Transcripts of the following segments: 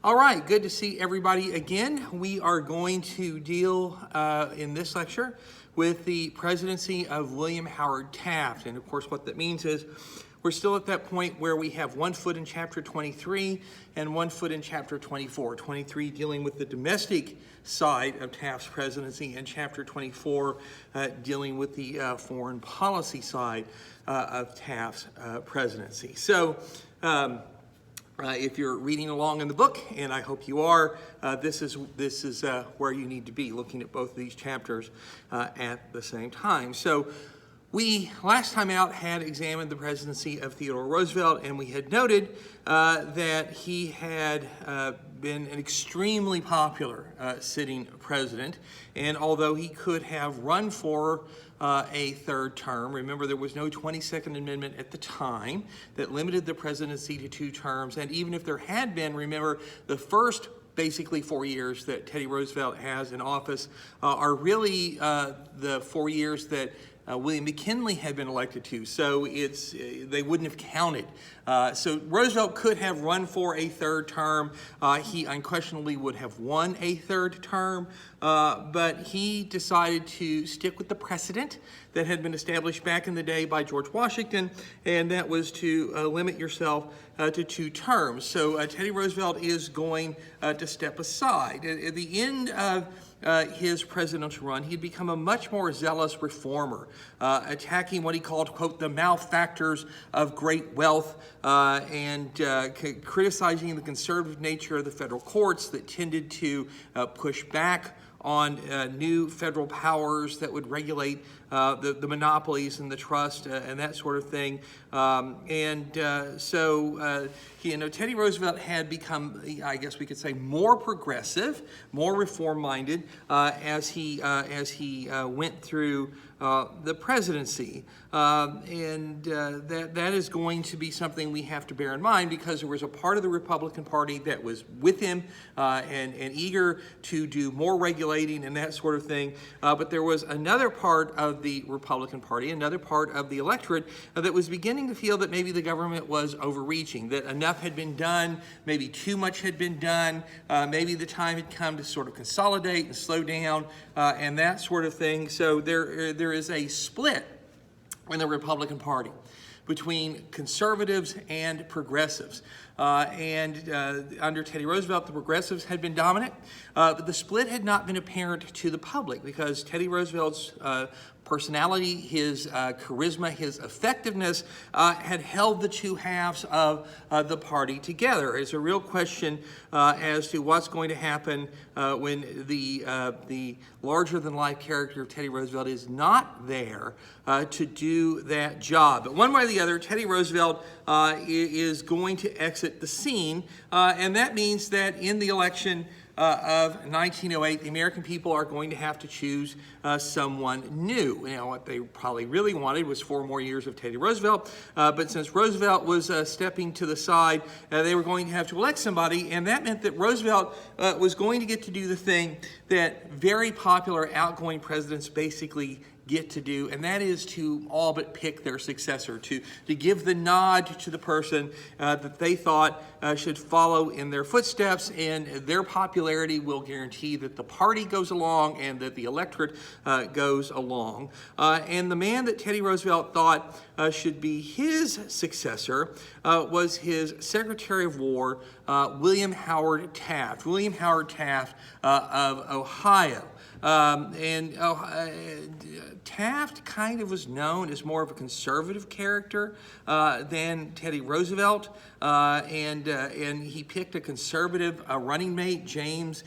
All right, good to see everybody again. We are going to deal in this lecture with the presidency of William Howard Taft. And of course, what that means is we're still at that point where we have 1 foot in chapter 23 and 1 foot in chapter 24. 23 dealing with the domestic side of Taft's presidency, and chapter 24 dealing with the foreign policy side of Taft's presidency. So, if you're reading along in the book, and I hope you are, this is where you need to be, looking at both of these chapters at the same time. So we, last time out, had examined the presidency of Theodore Roosevelt, and we had noted that he had been an extremely popular sitting president, and although he could have run for a third term. Remember, there was no 22nd Amendment at the time that limited the presidency to 2 terms. And even if there had been, remember, the first basically 4 years that Teddy Roosevelt has in office are really the 4 years that William McKinley had been elected to, so they wouldn't have counted. So Roosevelt could have run for a third term. He unquestionably would have won a third term, but he decided to stick with the precedent that had been established back in the day by George Washington, and that was to limit yourself to 2 terms. So Teddy Roosevelt is going to step aside. At the end of his presidential run, he'd become a much more zealous reformer, attacking what he called, quote, the malefactors of great wealth, and criticizing the conservative nature of the federal courts that tended to push back on new federal powers that would regulate the monopolies and the trust and that sort of thing. So Teddy Roosevelt had become, I guess we could say, more progressive, more reform-minded as he went through the presidency. That is going to be something we have to bear in mind, because there was a part of the Republican Party that was with him and eager to do more regulating and that sort of thing. But there was another part of the Republican Party, another part of the electorate that was beginning to feel that maybe the government was overreaching, that enough had been done, maybe too much had been done, maybe the time had come to sort of consolidate and slow down and that sort of thing. So there is a split in the Republican Party between conservatives and progressives. Under Teddy Roosevelt, the progressives had been dominant, but the split had not been apparent to the public, because Teddy Roosevelt's personality, his charisma, his effectiveness had held the 2 halves of the party together. It's a real question as to what's going to happen when the larger-than-life character of Teddy Roosevelt is not there to do that job. But one way or the other, Teddy Roosevelt is going to exit the scene, and that means that in the election of 1908, the American people are going to have to choose someone new. What they probably really wanted was 4 more years of Teddy Roosevelt, but since Roosevelt was stepping to the side, they were going to have to elect somebody, and that meant that Roosevelt was going to get to do the thing that very popular outgoing presidents basically get to do, and that is to all but pick their successor, to give the nod to the person that they thought should follow in their footsteps, and their popularity will guarantee that the party goes along and that the electorate goes along. And the man that Teddy Roosevelt thought should be his successor was his Secretary of War, William Howard Taft. William Howard Taft of Ohio. Taft kind of was known as more of a conservative character than Teddy Roosevelt, and he picked a conservative running mate, James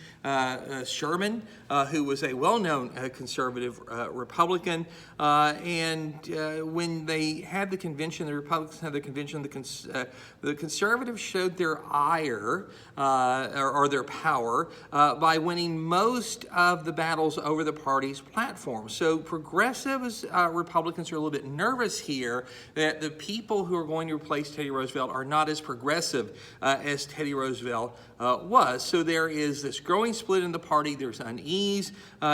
Sherman, who was a well-known conservative Republican. When they had the convention, the Republicans had the convention, the conservatives showed their ire or their power by winning most of the battles over the party's platform. So progressive progressives, Republicans are a little bit nervous here that the people who are going to replace Teddy Roosevelt are not as progressive as Teddy Roosevelt was. So there is this growing split in the party. There's unease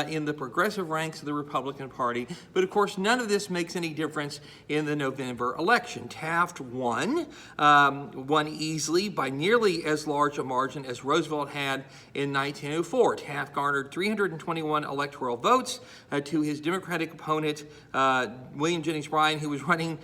in the progressive ranks of the Republican Party. But of course, none of this makes any difference in the November election. Taft won easily by nearly as large a margin as Roosevelt had in 1904. Taft garnered 321 electoral votes to his Democratic opponent, William Jennings Bryan, who was running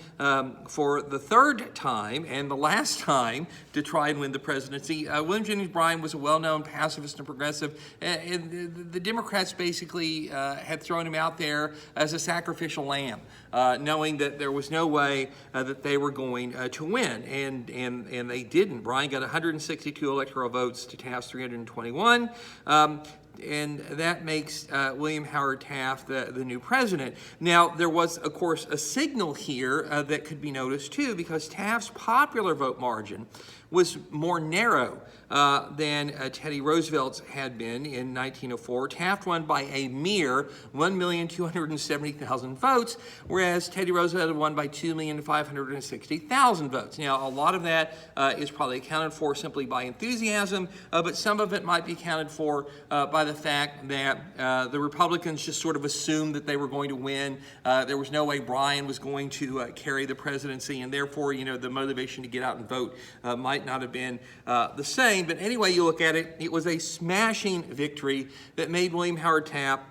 for the third time and the last time to try and win the presidency. William Jennings Bryan was a well-known pacifist and progressive. And the Democrats basically had thrown him out there as a sacrificial lamb, knowing that there was no way that they were going to win, and they didn't. Bryan got 162 electoral votes to Taft's 321. And that makes William Howard Taft the new president. Now, there was, of course, a signal here that could be noticed, too, because Taft's popular vote margin was more narrow than Teddy Roosevelt's had been in 1904. Taft won by a mere 1,270,000 votes, whereas Teddy Roosevelt had won by 2,560,000 votes. Now, a lot of that is probably accounted for simply by enthusiasm, but some of it might be accounted for by the fact that the Republicans just sort of assumed that they were going to win. There was no way Bryan was going to carry the presidency, and therefore, the motivation to get out and vote might not have been the same. But anyway you look at it, it was a smashing victory that made William Howard Taft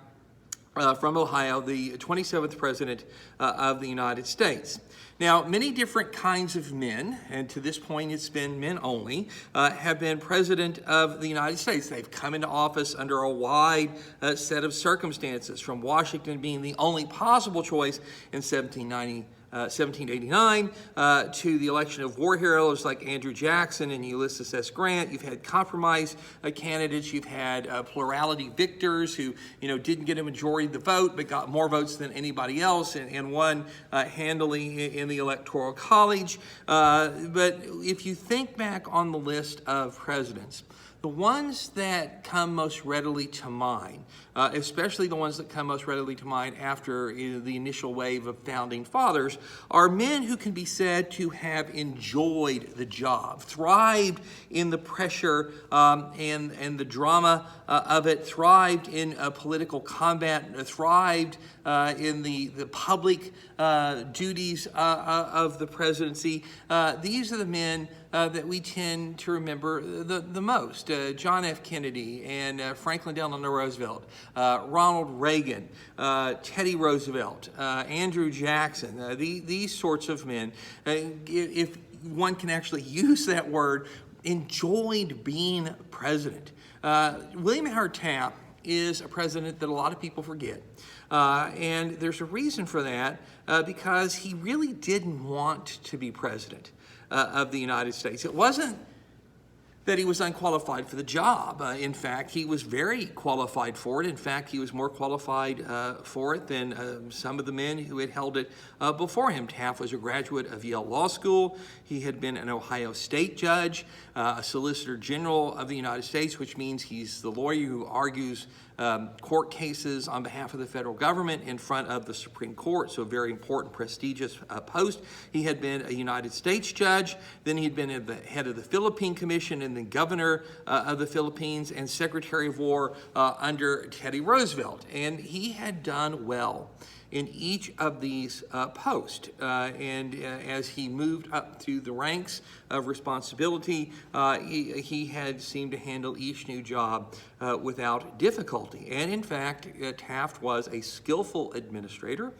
from Ohio the 27th president of the United States. Now, many different kinds of men, and to this point it's been men only, have been president of the United States. They've come into office under a wide set of circumstances, from Washington being the only possible choice in 1789 to the election of war heroes like Andrew Jackson and Ulysses S. Grant. You've had compromise candidates. You've had plurality victors who, didn't get a majority of the vote but got more votes than anybody else and won handily in the Electoral College. But if you think back on the list of presidents, the ones that come most readily to mind, especially the ones that come most readily to mind after the initial wave of founding fathers, are men who can be said to have enjoyed the job, thrived in the pressure and the drama of it, thrived in political combat, thrived in the public duties of the presidency. These are the men that we tend to remember the most. John F. Kennedy and Franklin Delano Roosevelt, Ronald Reagan, Teddy Roosevelt, Andrew Jackson, these sorts of men, if one can actually use that word, enjoyed being president. William Howard Taft is a president that a lot of people forget. And there's a reason for that, because he really didn't want to be president of the United States. It wasn't that he was unqualified for the job. In fact, he was very qualified for it. In fact, he was more qualified for it than some of the men who had held it before him. Taft was a graduate of Yale Law School. He had been an Ohio State judge, a Solicitor General of the United States, which means he's the lawyer who argues court cases on behalf of the federal government in front of the Supreme Court, so a very important, prestigious post. He had been a United States judge, then he'd been the head of the Philippine Commission, and then governor of the Philippines and Secretary of War under Teddy Roosevelt. And he had done well in each of these posts. And as he moved up through the ranks of responsibility, he had seemed to handle each new job without difficulty. And in fact, Taft was a skillful administrator.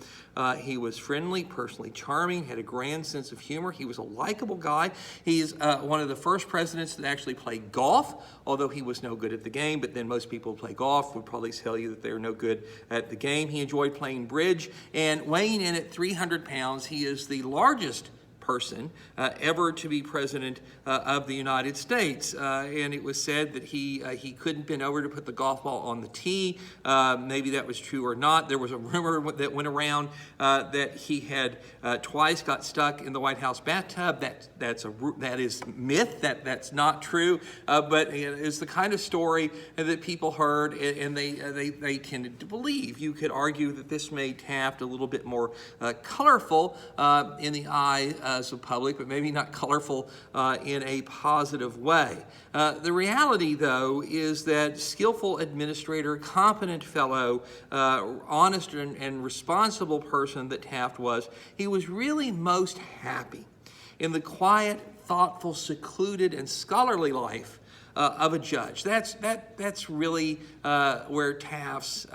He was friendly, personally charming, had a grand sense of humor. He was a likable guy. He's one of the first presidents that actually played golf, although he was no good at the game. But then most people who play golf would probably tell you that they're no good at the game. He enjoyed playing bridge, and weighing in at 300 pounds, he is the largest person ever to be president of the United States. And it was said that he couldn't bend over to put the golf ball on the tee. Maybe that was true or not. There was a rumor that went around that he had twice got stuck in the White House bathtub. That is myth. That's not true. But it's the kind of story that people heard, and they tended to believe. You could argue that this made Taft a little bit more colorful in the eyes of public, but maybe not colorful in a positive way. The reality, though, is that skillful administrator, competent fellow, honest and responsible person that Taft was, he was really most happy in the quiet, thoughtful, secluded, and scholarly life of a judge. That's really where Taft's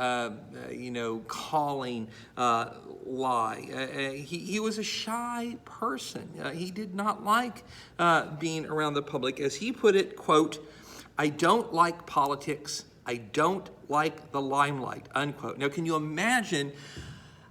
calling lie. He was a shy person. He did not like being around the public. As he put it, quote, "I don't like politics. I don't like the limelight," unquote. Now, can you imagine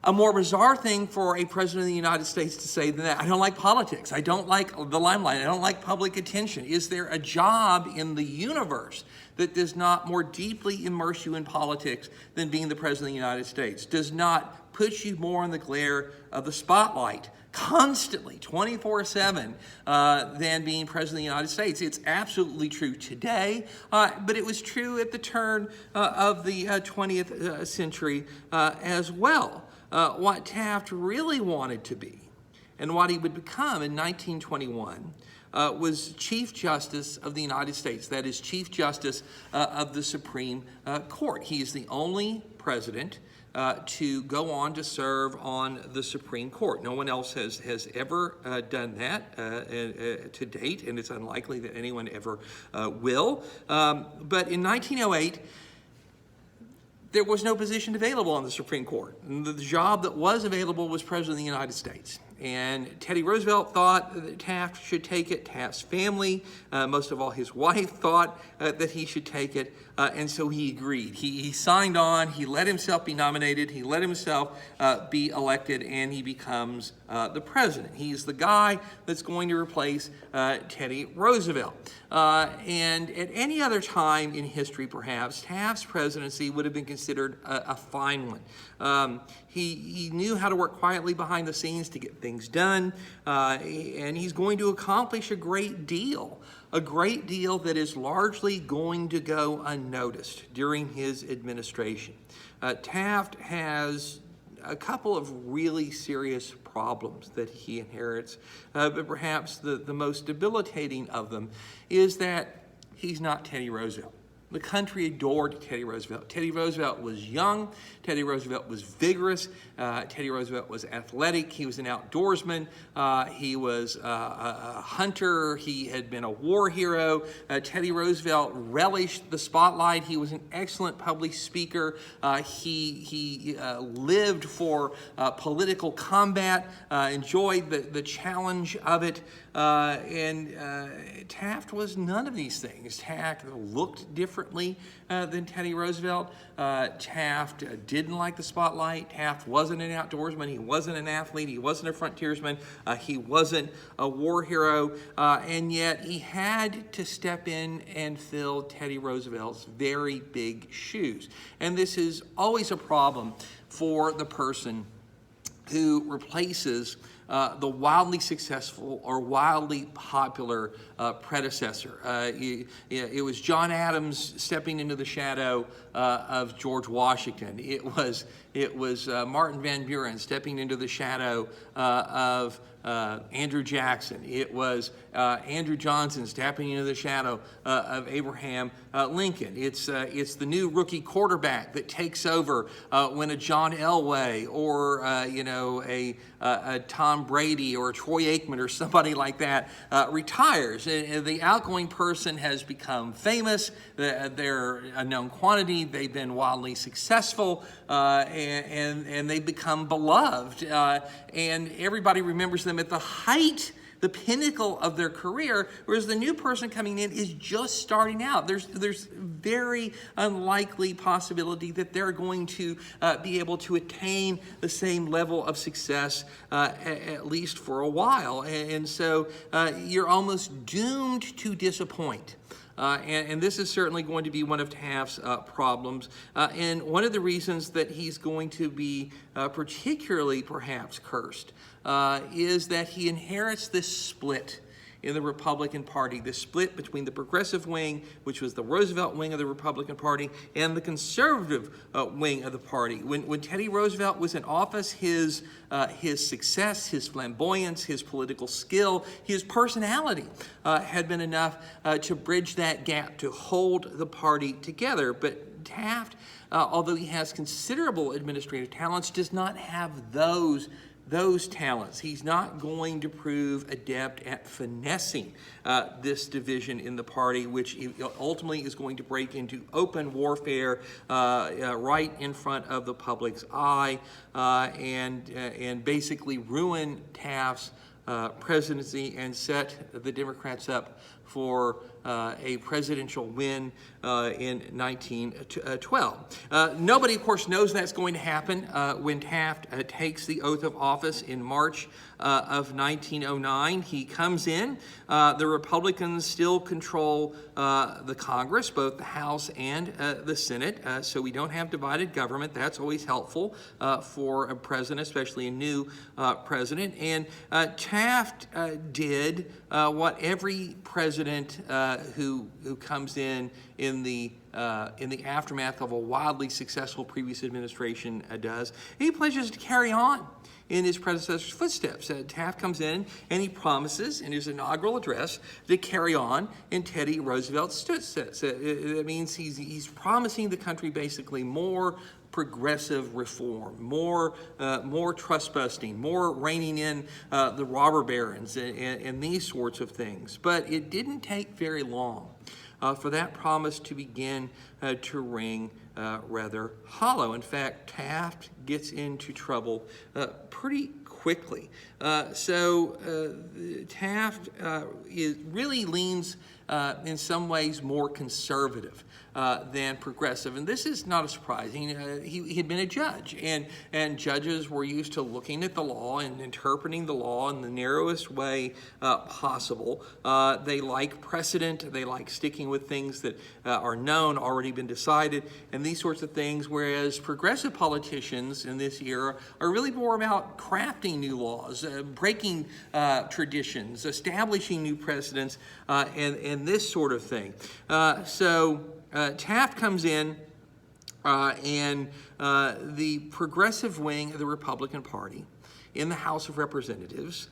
a more bizarre thing for a president of the United States to say than that? I don't like politics. I don't like the limelight. I don't like public attention. Is there a job in the universe that does not more deeply immerse you in politics than being the president of the United States? Does not put you more in the glare of the spotlight constantly, 24/7, than being president of the United States? It's absolutely true today, but it was true at the turn of the 20th century as well. What Taft really wanted to be, and what he would become in 1921, was Chief Justice of the United States. That is, Chief Justice of the Supreme Court. He is the only president to go on to serve on the Supreme Court. No one else has ever done that to date, and it's unlikely that anyone ever will. But in 1908, there was no position available on the Supreme Court. And the job that was available was President of the United States. And Teddy Roosevelt thought that Taft should take it. Taft's family, most of all his wife, thought that he should take it. And so he agreed. He signed on. He let himself be nominated. He let himself be elected, and he becomes the president. He's the guy that's going to replace Teddy Roosevelt. And at any other time in history, perhaps, Taft's presidency would have been considered a fine one. He knew how to work quietly behind the scenes to get things done, and he's going to accomplish a great deal that is largely going to go unnoticed during his administration. Taft has a couple of really serious problems that he inherits, but perhaps the most debilitating of them is that he's not Teddy Roosevelt. The country adored Teddy Roosevelt. Teddy Roosevelt was young. Teddy Roosevelt was vigorous. Teddy Roosevelt was athletic. He was an outdoorsman. He was a hunter. He had been a war hero. Teddy Roosevelt relished the spotlight. He was an excellent public speaker. He lived for political combat, enjoyed the challenge of it. And Taft was none of these things. Taft looked differently than Teddy Roosevelt. Taft didn't like the spotlight. Taft wasn't an outdoorsman. He wasn't an athlete. He wasn't a frontiersman. He wasn't a war hero. And yet he had to step in and fill Teddy Roosevelt's very big shoes. And this is always a problem for the person who replaces the wildly successful or wildly popular predecessor. It was John Adams stepping into the shadow of George Washington. It was Martin Van Buren stepping into the shadow of Andrew Jackson. It was Andrew Johnson stepping into the shadow of Abraham Lincoln. It's the new rookie quarterback that takes over when a John Elway or a Tom Brady or a Troy Aikman or somebody like that retires. And the outgoing person has become famous. They're a known quantity. They've been wildly successful, and they become beloved. And everybody remembers them at the height the pinnacle of their career, whereas the new person coming in is just starting out. There's very unlikely possibility that they're going to be able to attain the same level of success at least for a while. And so you're almost doomed to disappoint. And this is certainly going to be one of Taft's problems. And one of the reasons that he's going to be particularly perhaps cursed is that he inherits this split in the Republican Party, the split between the progressive wing, which was the Roosevelt wing of the Republican Party, and the conservative wing of the party. When Teddy Roosevelt was in office, his success, his flamboyance, his political skill, his personality had been enough to bridge that gap, to hold the party together. But Taft, although he has considerable administrative talents, does not have those talents. He's not going to prove adept at finessing this division in the party, which ultimately is going to break into open warfare right in front of the public's eye and basically ruin Taft's presidency and set the Democrats up for a presidential win in 1912. Nobody, of course, knows that's going to happen when Taft takes the oath of office in March of 1909. He comes in. The Republicans still control the Congress, both the House and the Senate, so we don't have divided government. That's always helpful for a president, especially a new president. And Taft did what every president who comes in the aftermath of a wildly successful previous administration does. He pledges to carry on in his predecessor's footsteps. Taft comes in and he promises in his inaugural address to carry on in Teddy Roosevelt's footsteps. That means he's promising the country basically more progressive reform, more trust busting, more reining in the robber barons and these sorts of things. But it didn't take very long for that promise to begin to ring rather hollow. In fact, Taft gets into trouble pretty quickly. Taft really leans in some ways more conservative than progressive. And this is not surprising. He had been a judge, and judges were used to looking at the law and interpreting the law in the narrowest way possible. They like precedent. They like sticking with things that are known, already been decided, and these sorts of things, whereas progressive politicians in this era are really more about crafting new laws, breaking traditions, establishing new precedents, and this sort of thing. Taft comes in, and the progressive wing of the Republican Party in the House of Representatives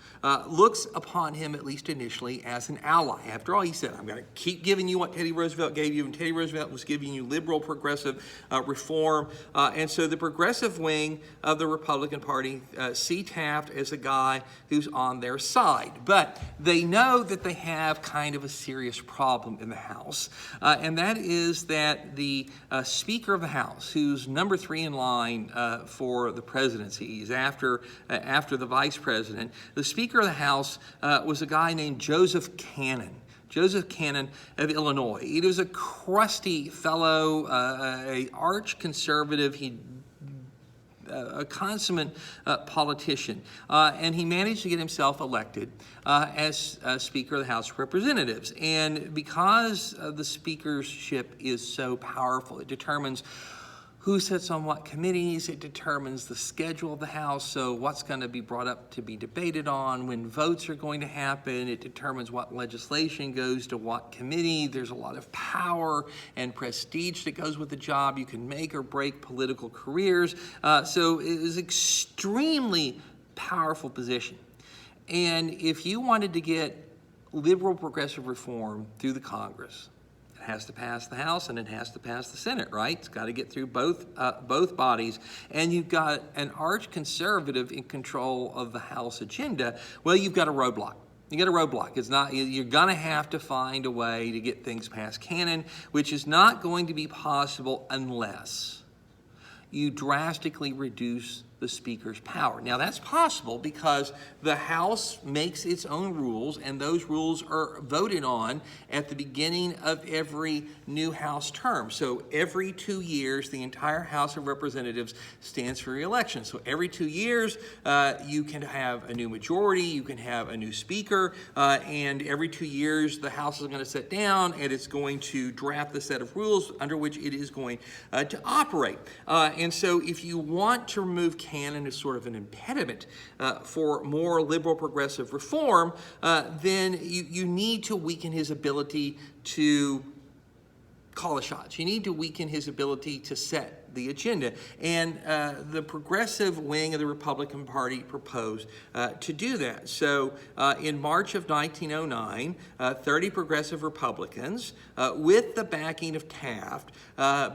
looks upon him, at least initially, as an ally. After all, he said, I'm going to keep giving you what Teddy Roosevelt gave you, and Teddy Roosevelt was giving you liberal progressive reform. And so the progressive wing of the Republican Party see Taft as a guy who's on their side. But they know that they have kind of a serious problem in the House, and that is that the Speaker of the House, who's number 3 in line for the presidency, he's after the vice president, the Speaker of the House was a guy named Joseph Cannon. Joseph Cannon of Illinois. He was a crusty fellow, a arch conservative. A consummate politician, and he managed to get himself elected as Speaker of the House of Representatives. And because the speakership is so powerful, it determines who sits on what committees, it determines the schedule of the House, so what's going to be brought up to be debated on, when votes are going to happen, it determines what legislation goes to what committee. There's a lot of power and prestige that goes with the job. You can make or break political careers. So it is extremely powerful position. And if you wanted to get liberal progressive reform through the Congress, has to pass the House and it has to pass the Senate, right? It's got to get through both bodies. And you've got an arch conservative in control of the House agenda. Well, you've got a roadblock. You got a roadblock. It's not, you're going to have to find a way to get things past Cannon, which is not going to be possible unless you drastically reduce the Speaker's power. Now, that's possible because the House makes its own rules, and those rules are voted on at the beginning of every new House term. So every 2 years, the entire House of Representatives stands for re-election. So every 2 years, you can have a new majority, you can have a new Speaker, and every 2 years, the House is going to sit down and it's going to draft the set of rules under which it is going to operate. And so if you want to remove Cannon as sort of an impediment for more liberal progressive reform, then you need to weaken his ability to call the shots. You need to weaken his ability to set the agenda. And the progressive wing of the Republican Party proposed to do that. So in March of 1909, 30 progressive Republicans, with the backing of Taft,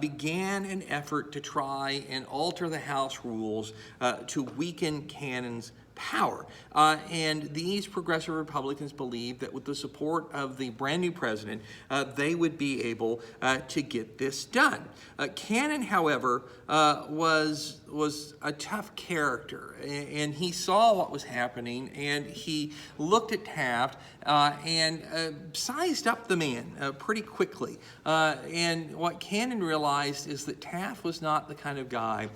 began an effort to try and alter the House rules to weaken Cannon's power. And these progressive Republicans believed that with the support of the brand new president, they would be able to get this done. Cannon, however, was a tough character, and he saw what was happening, and he looked at Taft and sized up the man pretty quickly. And what Cannon realized is that Taft was not the kind of guy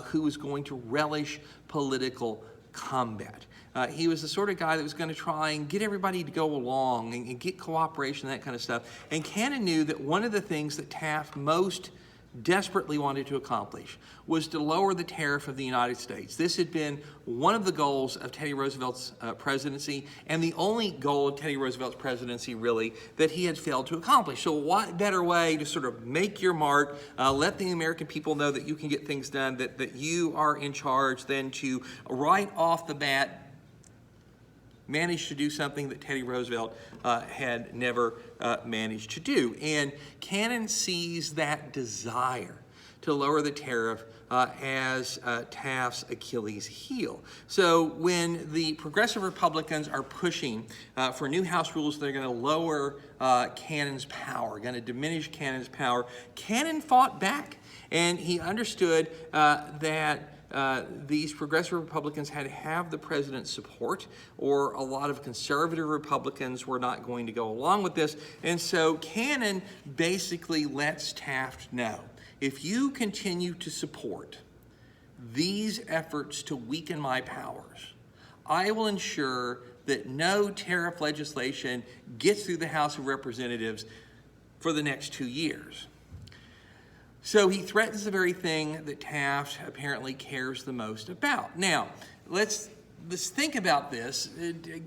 who was going to relish political combat. He was the sort of guy that was going to try and get everybody to go along and get cooperation, that kind of stuff. And Cannon knew that one of the things that Taft most desperately wanted to accomplish was to lower the tariff of the United States. This had been one of the goals of Teddy Roosevelt's presidency, and the only goal of Teddy Roosevelt's presidency, really, that he had failed to accomplish. So what better way to sort of make your mark, let the American people know that you can get things done, that you are in charge, than to right off the bat managed to do something that Teddy Roosevelt had never managed to do. And Cannon sees that desire to lower the tariff as Taft's Achilles heel. So when the progressive Republicans are pushing for new House rules that are going to lower Cannon's power, going to diminish Cannon's power, Cannon fought back, and he understood that these progressive Republicans had to have the president's support, or a lot of conservative Republicans were not going to go along with this. And so Cannon basically lets Taft know, if you continue to support these efforts to weaken my powers, I will ensure that no tariff legislation gets through the House of Representatives for the next 2 years. So he threatens the very thing that Taft apparently cares the most about. Now, let's think about this.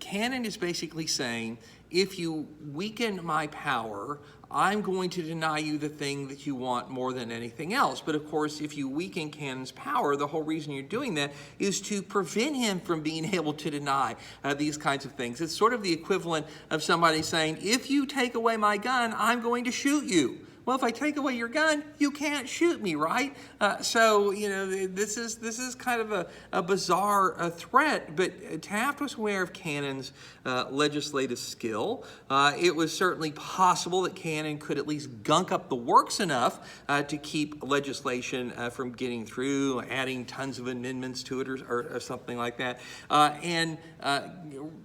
Cannon is basically saying, if you weaken my power, I'm going to deny you the thing that you want more than anything else. But of course, if you weaken Cannon's power, the whole reason you're doing that is to prevent him from being able to deny these kinds of things. It's sort of the equivalent of somebody saying, if you take away my gun, I'm going to shoot you. Well, if I take away your gun, you can't shoot me, right? So, you know, this is kind of a bizarre threat, but Taft was aware of Cannon's legislative skill. It was certainly possible that Cannon could at least gunk up the works enough to keep legislation from getting through, adding tons of amendments to it or something like that. And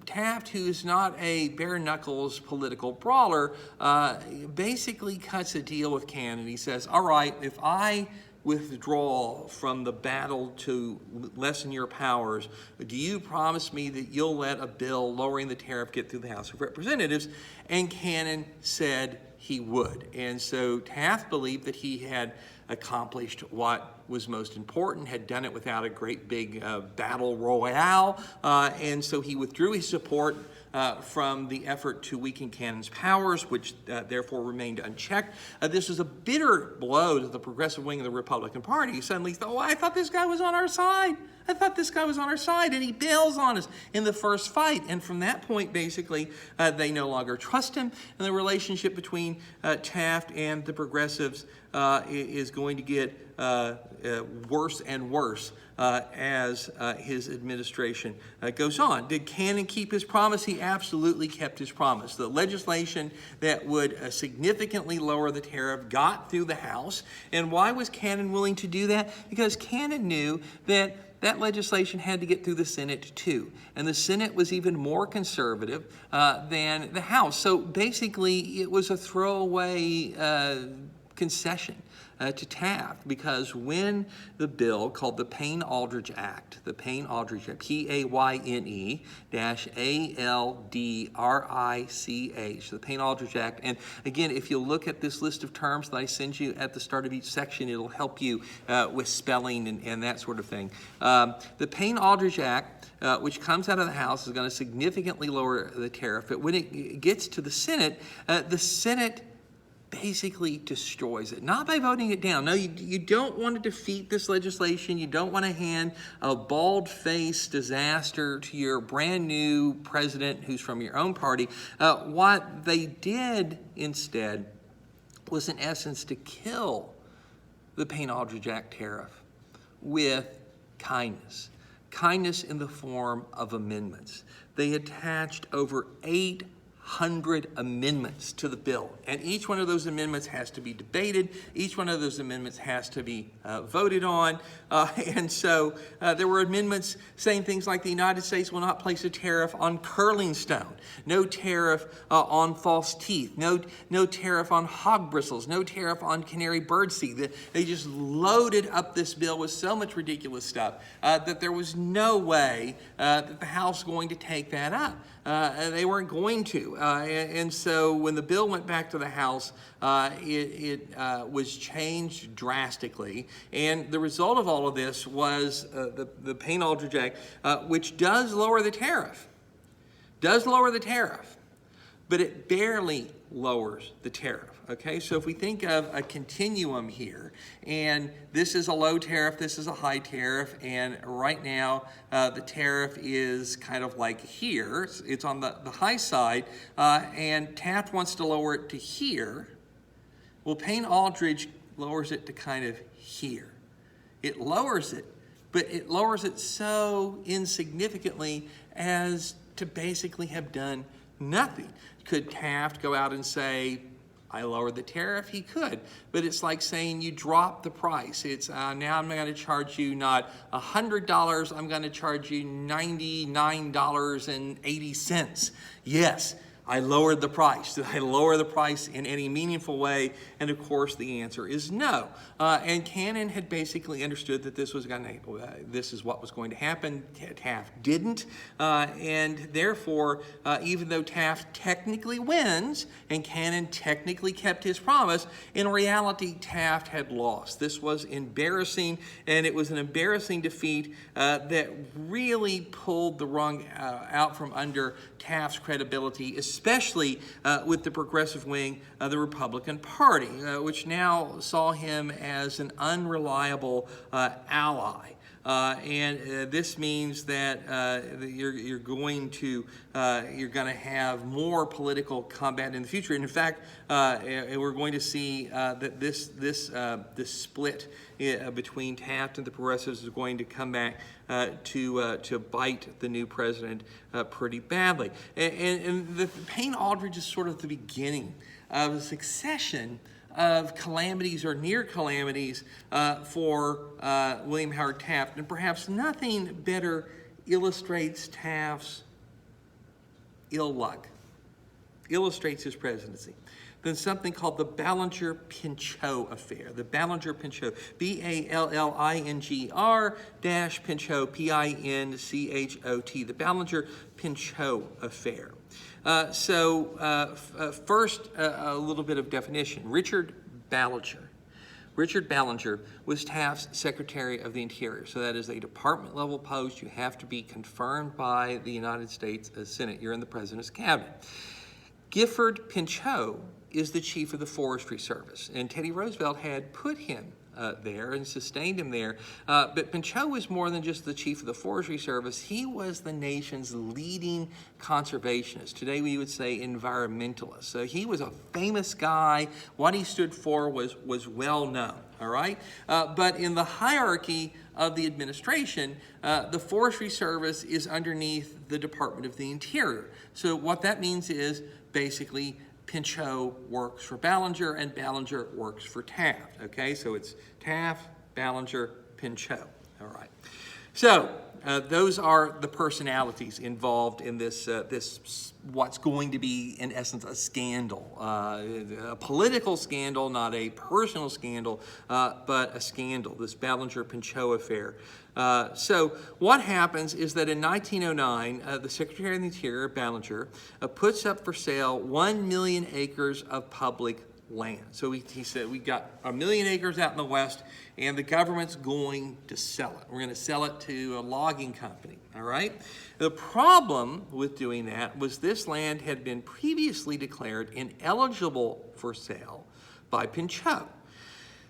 Taft, who is not a bare-knuckles political brawler, basically cuts a deal with Cannon. He says, all right, if I withdraw from the battle to lessen your powers, do you promise me that you'll let a bill lowering the tariff get through the House of Representatives? And Cannon said he would. And so Taft believed that he had accomplished what was most important, had done it without a great big battle royale, and so he withdrew his support from the effort to weaken Cannon's powers, which therefore remained unchecked. This was a bitter blow to the progressive wing of the Republican Party. He suddenly thought, oh, I thought this guy was on our side. I thought this guy was on our side, and he bails on us in the first fight. And from that point, basically, they no longer trust him, and the relationship between Taft and the progressives is going to get worse and worse as his administration goes on. Did Cannon keep his promise? He absolutely kept his promise. The legislation that would significantly lower the tariff got through the House. And why was Cannon willing to do that? Because Cannon knew that that legislation had to get through the Senate too. And the Senate was even more conservative than the House. So basically, it was a throwaway concession to Taft, because when the bill called the Payne-Aldrich Act, P-A-Y-N-E-A-L-D-R-I-C-H, the Payne-Aldrich Act, and again, if you look at this list of terms that I send you at the start of each section, it'll help you with spelling and that sort of thing. The Payne-Aldrich Act, which comes out of the House, is going to significantly lower the tariff, but when it gets to the Senate basically destroys it, not by voting it down. No, you don't want to defeat this legislation. You don't want to hand a bald-faced disaster to your brand new president who's from your own party. What they did instead was, in essence, to kill the Payne-Aldrich Act tariff with kindness. Kindness in the form of amendments. They attached over 800 amendments to the bill, and each one of those amendments has to be debated. Each one of those amendments has to be voted on, and so there were amendments saying things like the United States will not place a tariff on curling stone, no tariff on false teeth, no tariff on hog bristles, no tariff on canary birdseed. They just loaded up this bill with so much ridiculous stuff that there was no way that the House was going to take that up. They weren't going to. And so when the bill went back to the House, it was changed drastically. And the result of all of this was the Payne-Aldrich Act, which does lower the tariff. But it barely lowers the tariff. Okay, so if we think of a continuum here, and this is a low tariff, this is a high tariff, and right now the tariff is kind of like here. It's on the high side, and Taft wants to lower it to here. Well, Payne-Aldrich lowers it to kind of here. It lowers it, but it lowers it so insignificantly as to basically have done nothing. Could Taft go out and say, I lowered the tariff? He could, but it's like saying you drop the price. It's now I'm going to charge you not $100, I'm going to charge you $99.80. Yes, I lowered the price. Did I lower the price in any meaningful way? And of course, the answer is no. And Cannon had basically understood that this was this is what was going to happen. Taft didn't, and therefore, even though Taft technically wins and Cannon technically kept his promise, in reality, Taft had lost. This was embarrassing, and it was an embarrassing defeat that really pulled the rug out from under Taft's credibility, especially with the progressive wing of the Republican Party, which now saw him as an unreliable ally. And this means that you're going to have more political combat in the future. And in fact, we're going to see that this split between Taft and the progressives is going to come back to bite the new president pretty badly. And the Payne-Aldrich is sort of the beginning of a succession of calamities or near calamities for William Howard Taft. And perhaps nothing better illustrates Taft's ill luck, illustrates his presidency, than something called the Ballinger-Pinchot affair. The Ballinger-Pinchot, B-A-L-L-I-N-G-R-Pinchot, P-I-N-C-H-O-T, the Ballinger-Pinchot affair. First, a little bit of definition. Richard Ballinger was Taft's Secretary of the Interior. So that is a department-level post. You have to be confirmed by the United States Senate. You're in the President's cabinet. Gifford Pinchot is the chief of the Forestry Service, and Teddy Roosevelt had put him there and sustained him there. But Pinchot was more than just the chief of the Forestry Service. He was the nation's leading conservationist. Today we would say environmentalist. So he was a famous guy. What he stood for was well known, all right? But in the hierarchy of the administration, the Forestry Service is underneath the Department of the Interior. So what that means is basically Pinchot works for Ballinger and Ballinger works for Taft, okay? So it's Taft, Ballinger, Pinchot, all right. So those are the personalities involved in this, what's going to be, in essence, a scandal. A political scandal, not a personal scandal, but a scandal, this Ballinger-Pinchot affair. So what happens is that in 1909, the Secretary of the Interior, Ballinger, puts up for sale 1 million acres of public land. So he said, we got 1 million acres out in the west, and the government's going to sell it. We're going to sell it to a logging company, all right? The problem with doing that was this land had been previously declared ineligible for sale by Pinchot.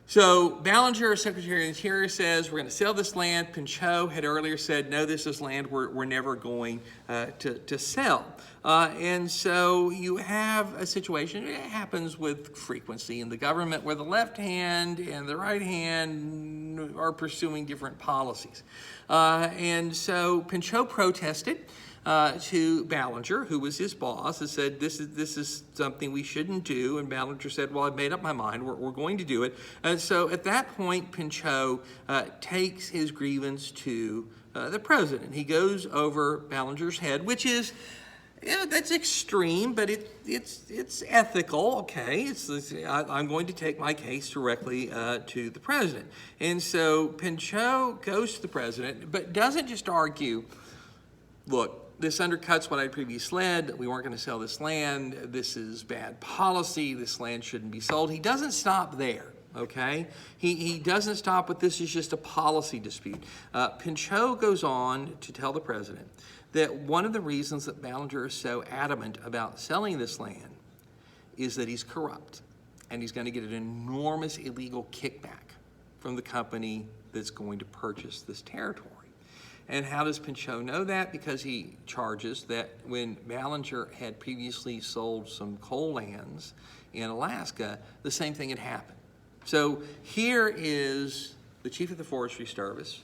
So Ballinger, Secretary of the Interior, says, we're going to sell this land. Pinchot had earlier said, no, this is land we're never going to sell. And so you have a situation, it happens with frequency in the government, where the left hand and the right hand are pursuing different policies. And so Pinchot protested to Ballinger, who was his boss, and said, this is something we shouldn't do. And Ballinger said, well, I've made up my mind, we're going to do it. And so at that point, Pinchot takes his grievance to the president. He goes over Ballinger's head, which is, that's extreme, but it's ethical, okay? I'm going to take my case directly to the president. And so Pinchot goes to the president, but doesn't just argue, look, this undercuts what I previously said, that we weren't going to sell this land, this is bad policy, this land shouldn't be sold. He doesn't stop there, okay? He doesn't stop with this is just a policy dispute. Pinchot goes on to tell the president that one of the reasons that Ballinger is so adamant about selling this land is that he's corrupt, and he's going to get an enormous illegal kickback from the company that's going to purchase this territory. And how does Pinchot know that? Because he charges that when Ballinger had previously sold some coal lands in Alaska, the same thing had happened. So here is the chief of the Forestry Service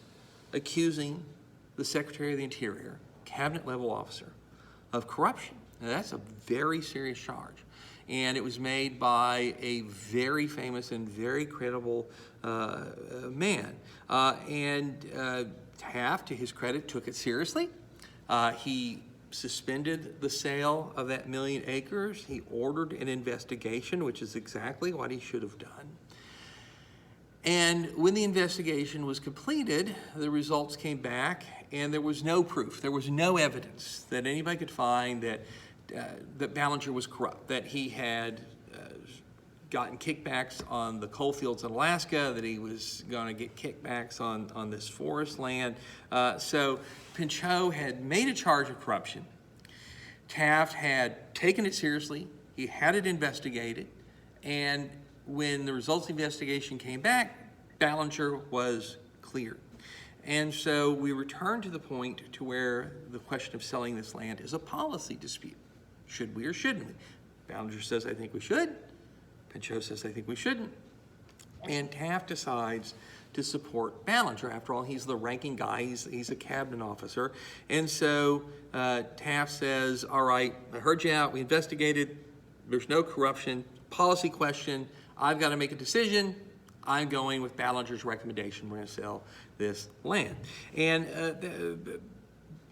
accusing the Secretary of the Interior, cabinet-level officer, of corruption. Now, that's a very serious charge. And it was made by a very famous and very credible man. Taft, to his credit, took it seriously. He suspended the sale of that 1 million acres. He ordered an investigation, which is exactly what he should have done. And when the investigation was completed, the results came back, and there was no proof. There was no evidence that anybody could find that Ballinger was corrupt, that he had gotten kickbacks on the coal fields in Alaska, that he was going to get kickbacks on this forest land. So Pinchot had made a charge of corruption. Taft had taken it seriously. He had it investigated. And when the results of the investigation came back, Ballinger was cleared. And so we return to the point to where the question of selling this land is a policy dispute. Should we or shouldn't we? Ballinger says, I think we should. Pinchot says, I think we shouldn't. And Taft decides to support Ballinger. After all, he's the ranking guy. He's a cabinet officer. And so Taft says, all right, I heard you out. We investigated. There's no corruption. Policy question. I've got to make a decision. I'm going with Ballinger's recommendation. We're going to sell this land. And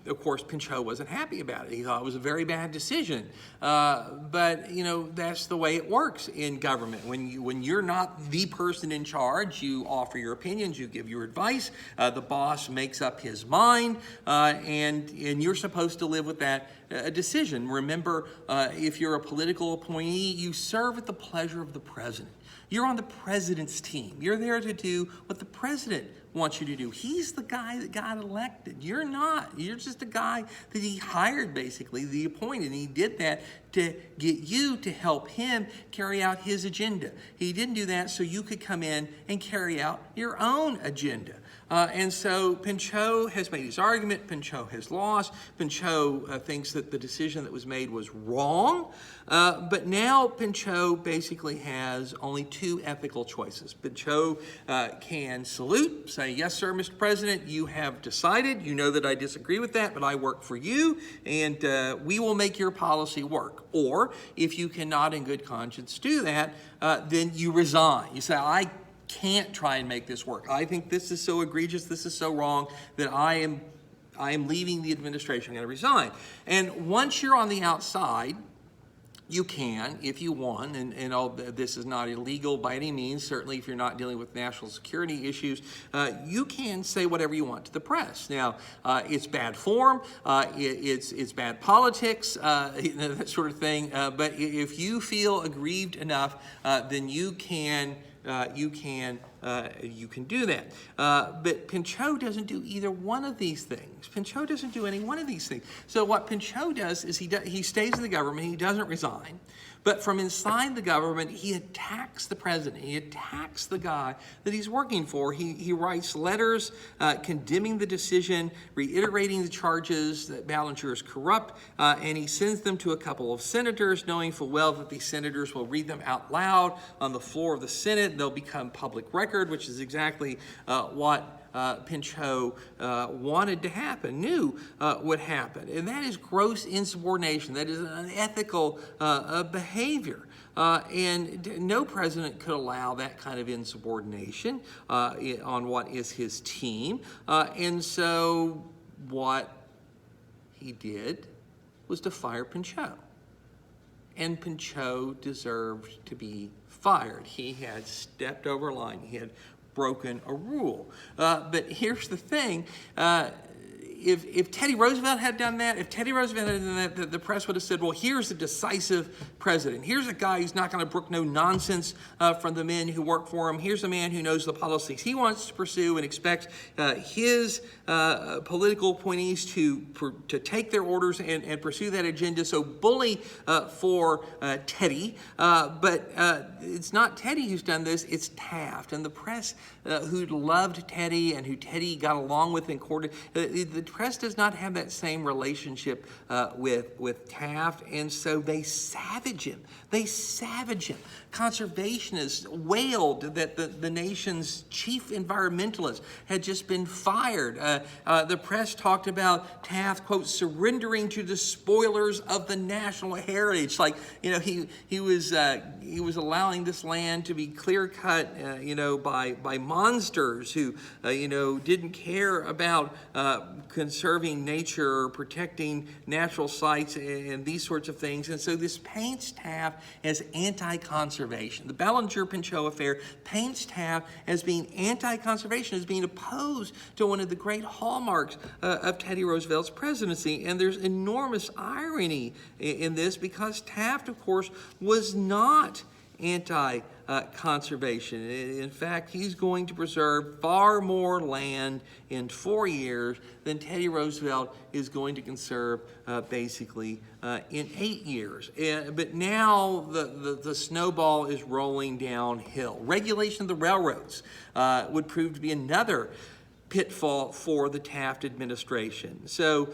of course, Pinchot wasn't happy about it. He thought it was a very bad decision. But, you know, that's the way it works in government. When you're not the person in charge, you offer your opinions, you give your advice, the boss makes up his mind, and you're supposed to live with that decision. Remember, if you're a political appointee, you serve at the pleasure of the president. You're on the president's team. You're there to do what the president wants you to do. He's the guy that got elected. You're not. You're just a guy that he hired, basically, that he appointed. And he did that to get you to help him carry out his agenda. He didn't do that so you could come in and carry out your own agenda. And so Pinchot has made his argument. Pinchot has lost. Pinchot thinks that the decision that was made was wrong. But now Pinchot basically has only two ethical choices. Pinchot can salute, say, yes, sir, Mr. President, you have decided. You know that I disagree with that, but I work for you, and we will make your policy work. Or if you cannot in good conscience do that, then you resign. You say, I can't try and make this work. I think this is so egregious, this is so wrong, that I am leaving the administration, I'm going to resign. And once you're on the outside, you can, if you want, and all, this is not illegal by any means, certainly if you're not dealing with national security issues, you can say whatever you want to the press. Now, it's bad form, it's bad politics, that sort of thing, but if you feel aggrieved enough, then you can do that. But Pinchot doesn't do either one of these things. Pinchot doesn't do any one of these things. So what Pinchot does is he stays in the government, he doesn't resign, but from inside the government, he attacks the president. He attacks the guy that he's working for. He writes letters condemning the decision, reiterating the charges that Ballinger is corrupt, and he sends them to a couple of senators, knowing full well that these senators will read them out loud on the floor of the Senate. They'll become public record, which is exactly what Pinchot wanted to happen, knew would happen. And that is gross insubordination. That is unethical behavior. And no president could allow that kind of insubordination on what is his team. And so what he did was to fire Pinchot. And Pinchot deserved to be fired. He had stepped over a line. He had broken a rule. But here's the thing. If Teddy Roosevelt had done that, the press would have said, well, here's a decisive president. Here's a guy who's not going to brook no nonsense from the men who work for him. Here's a man who knows the policies he wants to pursue and expects his political appointees to take their orders and pursue that agenda. So bully for Teddy. But it's not Teddy who's done this, it's Taft. And the press who loved Teddy and who Teddy got along with and courted, the press does not have that same relationship with Taft, and so they savage him. Conservationists wailed that the nation's chief environmentalist had just been fired. The press talked about Taft, quote, surrendering to the spoilers of the national heritage. Like, he was allowing this land to be clear cut, by monsters who, didn't care about conserving nature or protecting natural sites and these sorts of things. And so this paints Taft as anti-conservation. The Ballinger-Pinchot affair paints Taft as being anti-conservation, as being opposed to one of the great hallmarks of Teddy Roosevelt's presidency. And there's enormous irony in this because Taft, of course, was not anti-conservation. In fact, he's going to preserve far more land in 4 years than Teddy Roosevelt is going to conserve basically in 8 years. But now the snowball is rolling downhill. Regulation of the railroads would prove to be another pitfall for the Taft administration. So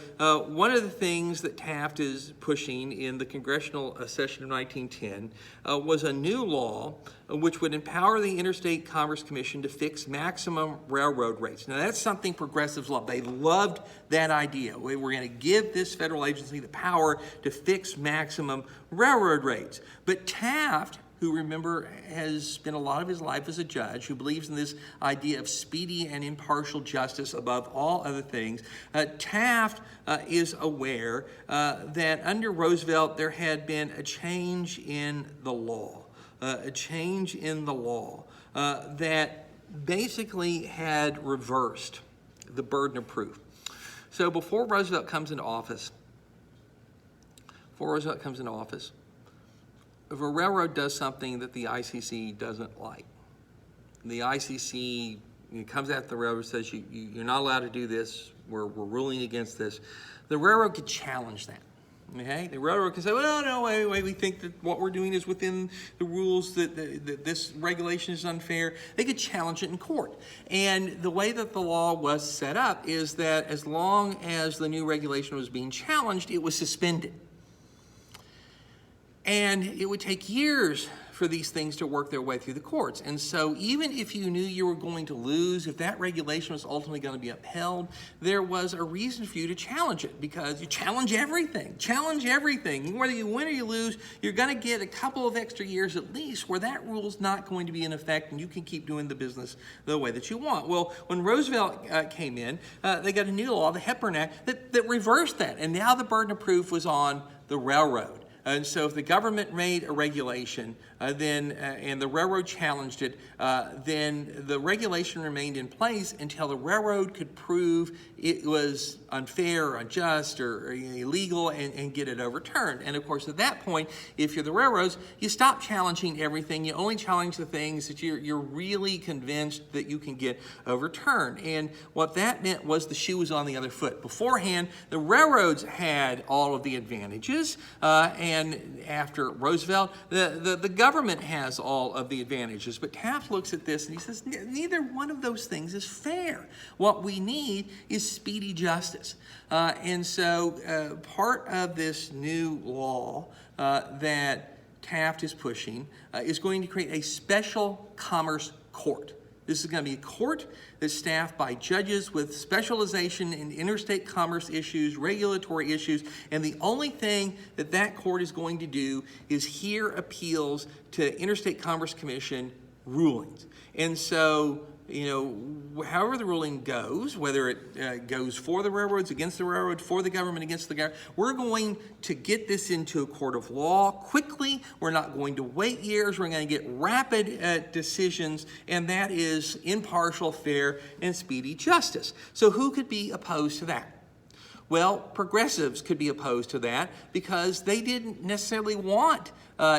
one of the things that Taft is pushing in the congressional session of 1910 was a new law which would empower the Interstate Commerce Commission to fix maximum railroad rates. Now that's something progressives love. They loved that idea. We're going to give this federal agency the power to fix maximum railroad rates. But Taft, who, remember, has spent a lot of his life as a judge, who believes in this idea of speedy and impartial justice above all other things, Taft is aware that under Roosevelt there had been a change in the law, that basically had reversed the burden of proof. So before Roosevelt comes into office, if a railroad does something that the ICC doesn't like, the ICC comes after the railroad and says, you're not allowed to do this, we're ruling against this, the railroad could challenge that. Okay? The railroad can say, well, no, wait, we think that what we're doing is within the rules, that this regulation is unfair. They could challenge it in court. And the way that the law was set up is that as long as the new regulation was being challenged, it was suspended. And it would take years for these things to work their way through the courts. And so even if you knew you were going to lose, if that regulation was ultimately going to be upheld, there was a reason for you to challenge it, because you challenge everything. Challenge everything. Whether you win or you lose, you're going to get a couple of extra years at least where that rule's not going to be in effect and you can keep doing the business the way that you want. Well, when Roosevelt came in, they got a new law, the Hepburn Act, that reversed that. And now the burden of proof was on the railroad. And so if the government made a regulation and the railroad challenged it, then the regulation remained in place until the railroad could prove it was unfair or unjust or illegal and get it overturned. And of course, at that point, if you're the railroads, you stop challenging everything. You only challenge the things that you're really convinced that you can get overturned. And what that meant was the shoe was on the other foot. Beforehand, the railroads had all of the advantages, and after Roosevelt, the government has all of the advantages. But Taft looks at this and he says, neither one of those things is fair. What we need is speedy justice. And so part of this new law that Taft is pushing is going to create a special commerce court. This is going to be a court that's staffed by judges with specialization in interstate commerce issues, regulatory issues, and the only thing that that court is going to do is hear appeals to Interstate Commerce Commission rulings. And so, however the ruling goes, whether it goes for the railroads, against the railroad, for the government, against the government, we're going to get this into a court of law quickly. We're not going to wait years. We're going to get rapid decisions, and that is impartial, fair, and speedy justice. So who could be opposed to that? Well, progressives could be opposed to that because they didn't necessarily want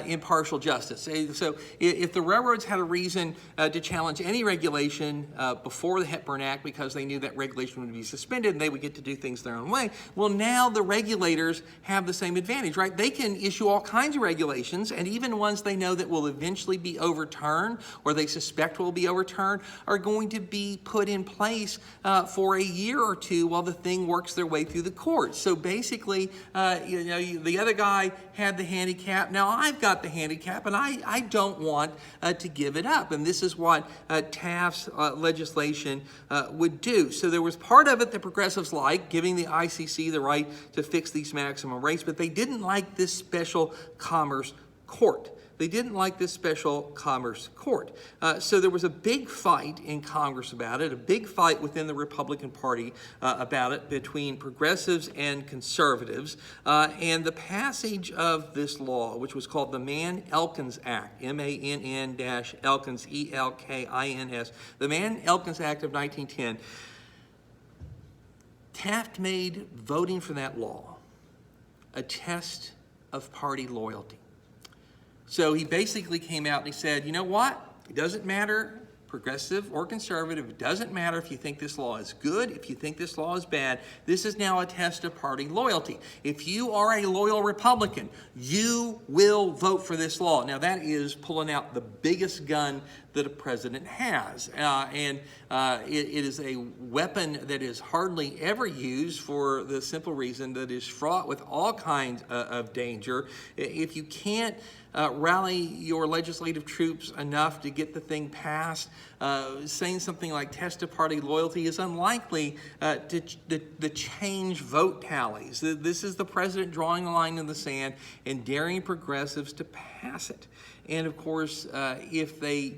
impartial justice. So if the railroads had a reason to challenge any regulation before the Hepburn Act because they knew that regulation would be suspended and they would get to do things their own way, well, now the regulators have the same advantage, right? They can issue all kinds of regulations, and even ones they know that will eventually be overturned or they suspect will be overturned are going to be put in place for a year or two while the thing works their way through the courts. So basically, the other guy had the handicap. Now I've got the handicap, and I don't want to give it up. And this is what Taft's legislation would do. So there was part of it that progressives liked, giving the ICC the right to fix these maximum rates, but they didn't like this special commerce court. They didn't like this special commerce court. So there was a big fight in Congress about it, a big fight within the Republican Party about it between progressives and conservatives. And the passage of this law, which was called the Mann-Elkins Act, M-A-N-N-Elkins, E-L-K-I-N-S, the Mann-Elkins Act of 1910, Taft made voting for that law a test of party loyalty. So he basically came out and he said, you know what? It doesn't matter, progressive or conservative, it doesn't matter if you think this law is good, if you think this law is bad. This is now a test of party loyalty. If you are a loyal Republican, you will vote for this law. Now that is pulling out the biggest gun that a president has. It is a weapon that is hardly ever used for the simple reason that it is fraught with all kinds of danger. If you can't rally your legislative troops enough to get the thing passed, saying something like test of party loyalty is unlikely to change vote tallies. This is the president drawing a line in the sand and daring progressives to pass it. And of course, if they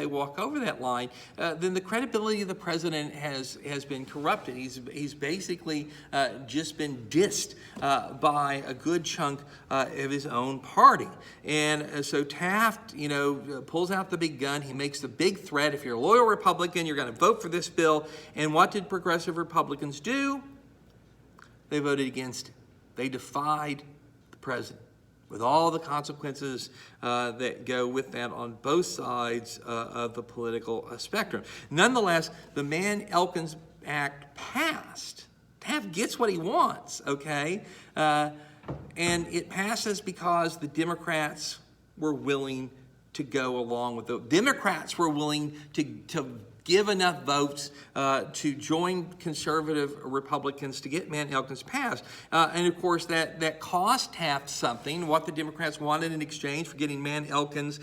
walk over that line, then the credibility of the president has been corrupted. He's basically just been dissed by a good chunk of his own party. And so Taft, pulls out the big gun. He makes the big threat. If you're a loyal Republican, you're going to vote for this bill. And what did progressive Republicans do? They voted against it. They defied the president, with all the consequences that go with that on both sides of the political spectrum. Nonetheless, the Mann-Elkins Act passed. Taft gets what he wants, okay? And it passes because the Democrats were willing to go along with it. Democrats were willing to give enough votes to join conservative Republicans to get Mann-Elkins passed. And of course, that cost Taft something. What the Democrats wanted in exchange for getting Mann-Elkins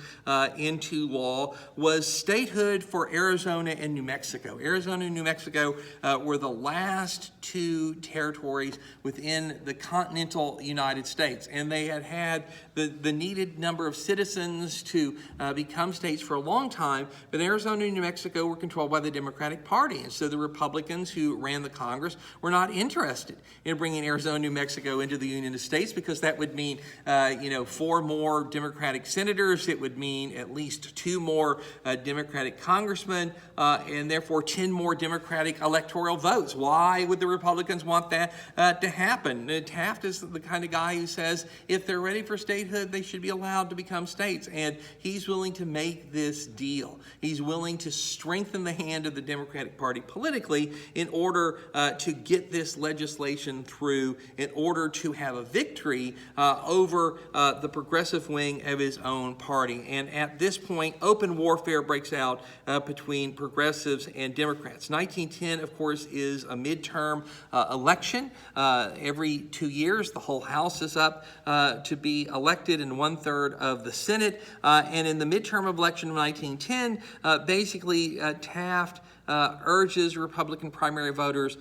into law was statehood for Arizona and New Mexico. Arizona and New Mexico were the last two territories within the continental United States, and they had the needed number of citizens to become states for a long time, but Arizona and New Mexico were controlled by the Democratic Party, and so the Republicans who ran the Congress were not interested in bringing Arizona and New Mexico into the Union of States, because that would mean 4 more Democratic senators, it would mean at least 2 more Democratic congressmen, and therefore 10 more Democratic electoral votes. Why would the Republicans want that to happen? Taft is the kind of guy who says if they're ready for statehood, they should be allowed to become states, and he's willing to make this deal. He's willing to strengthen the hand of the Democratic Party politically in order to get this legislation through, in order to have a victory over the progressive wing of his own party. And at this point, open warfare breaks out between progressives and Democrats. 1910, of course, is a midterm election. Every 2 years, the whole House is up to be elected and 1/3 of the Senate. And in the midterm election of 1910, basically Taft urges Republican primary voters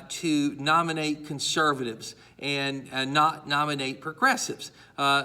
to nominate conservatives and not nominate progressives.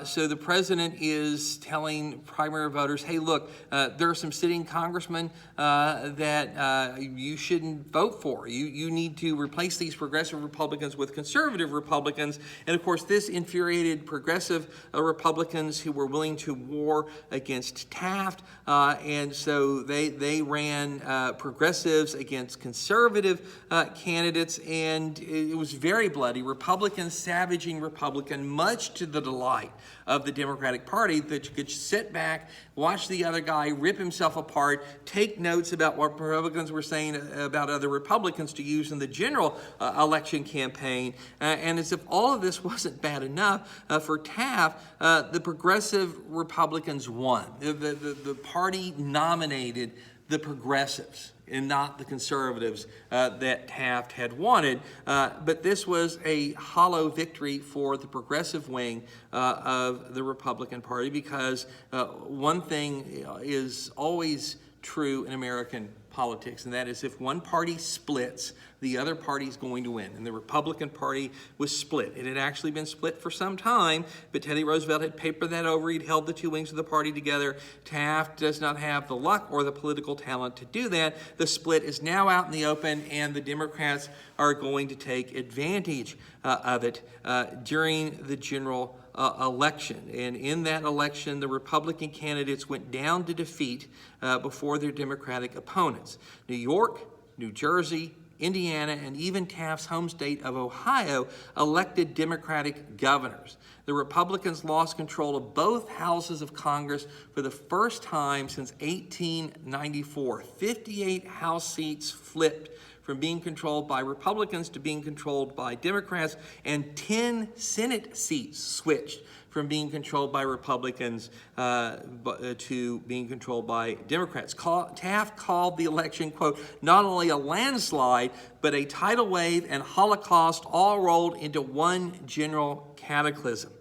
So the president is telling primary voters, hey, look, there are some sitting congressmen that you shouldn't vote for. You need to replace these progressive Republicans with conservative Republicans. And of course, this infuriated progressive Republicans who were willing to war against Taft. And so they ran progressives against conservative candidates, and it was very bloody. Republicans savaging Republican, much to the delight of the Democratic Party, that you could sit back, watch the other guy rip himself apart, take notes about what Republicans were saying about other Republicans to use in the general election campaign. And as if all of this wasn't bad enough for Taft, the progressive Republicans won. The party nominated the progressives and not the conservatives that Taft had wanted. But this was a hollow victory for the progressive wing of the Republican Party, because one thing is always true in American politics, and that is if one party splits, the other party is going to win. And the Republican Party was split. It had actually been split for some time, but Teddy Roosevelt had papered that over. He'd held the two wings of the party together. Taft does not have the luck or the political talent to do that. The split is now out in the open, and the Democrats are going to take advantage of it during the general election. And in that election, the Republican candidates went down to defeat before their Democratic opponents. New York, New Jersey, Indiana, and even Taft's home state of Ohio elected Democratic governors. The Republicans lost control of both houses of Congress for the first time since 1894. 58 House seats flipped from being controlled by Republicans to being controlled by Democrats, and 10 Senate seats switched from being controlled by Republicans to being controlled by Democrats. Taft called the election, quote, not only a landslide, but a tidal wave and Holocaust all rolled into one general cataclysm.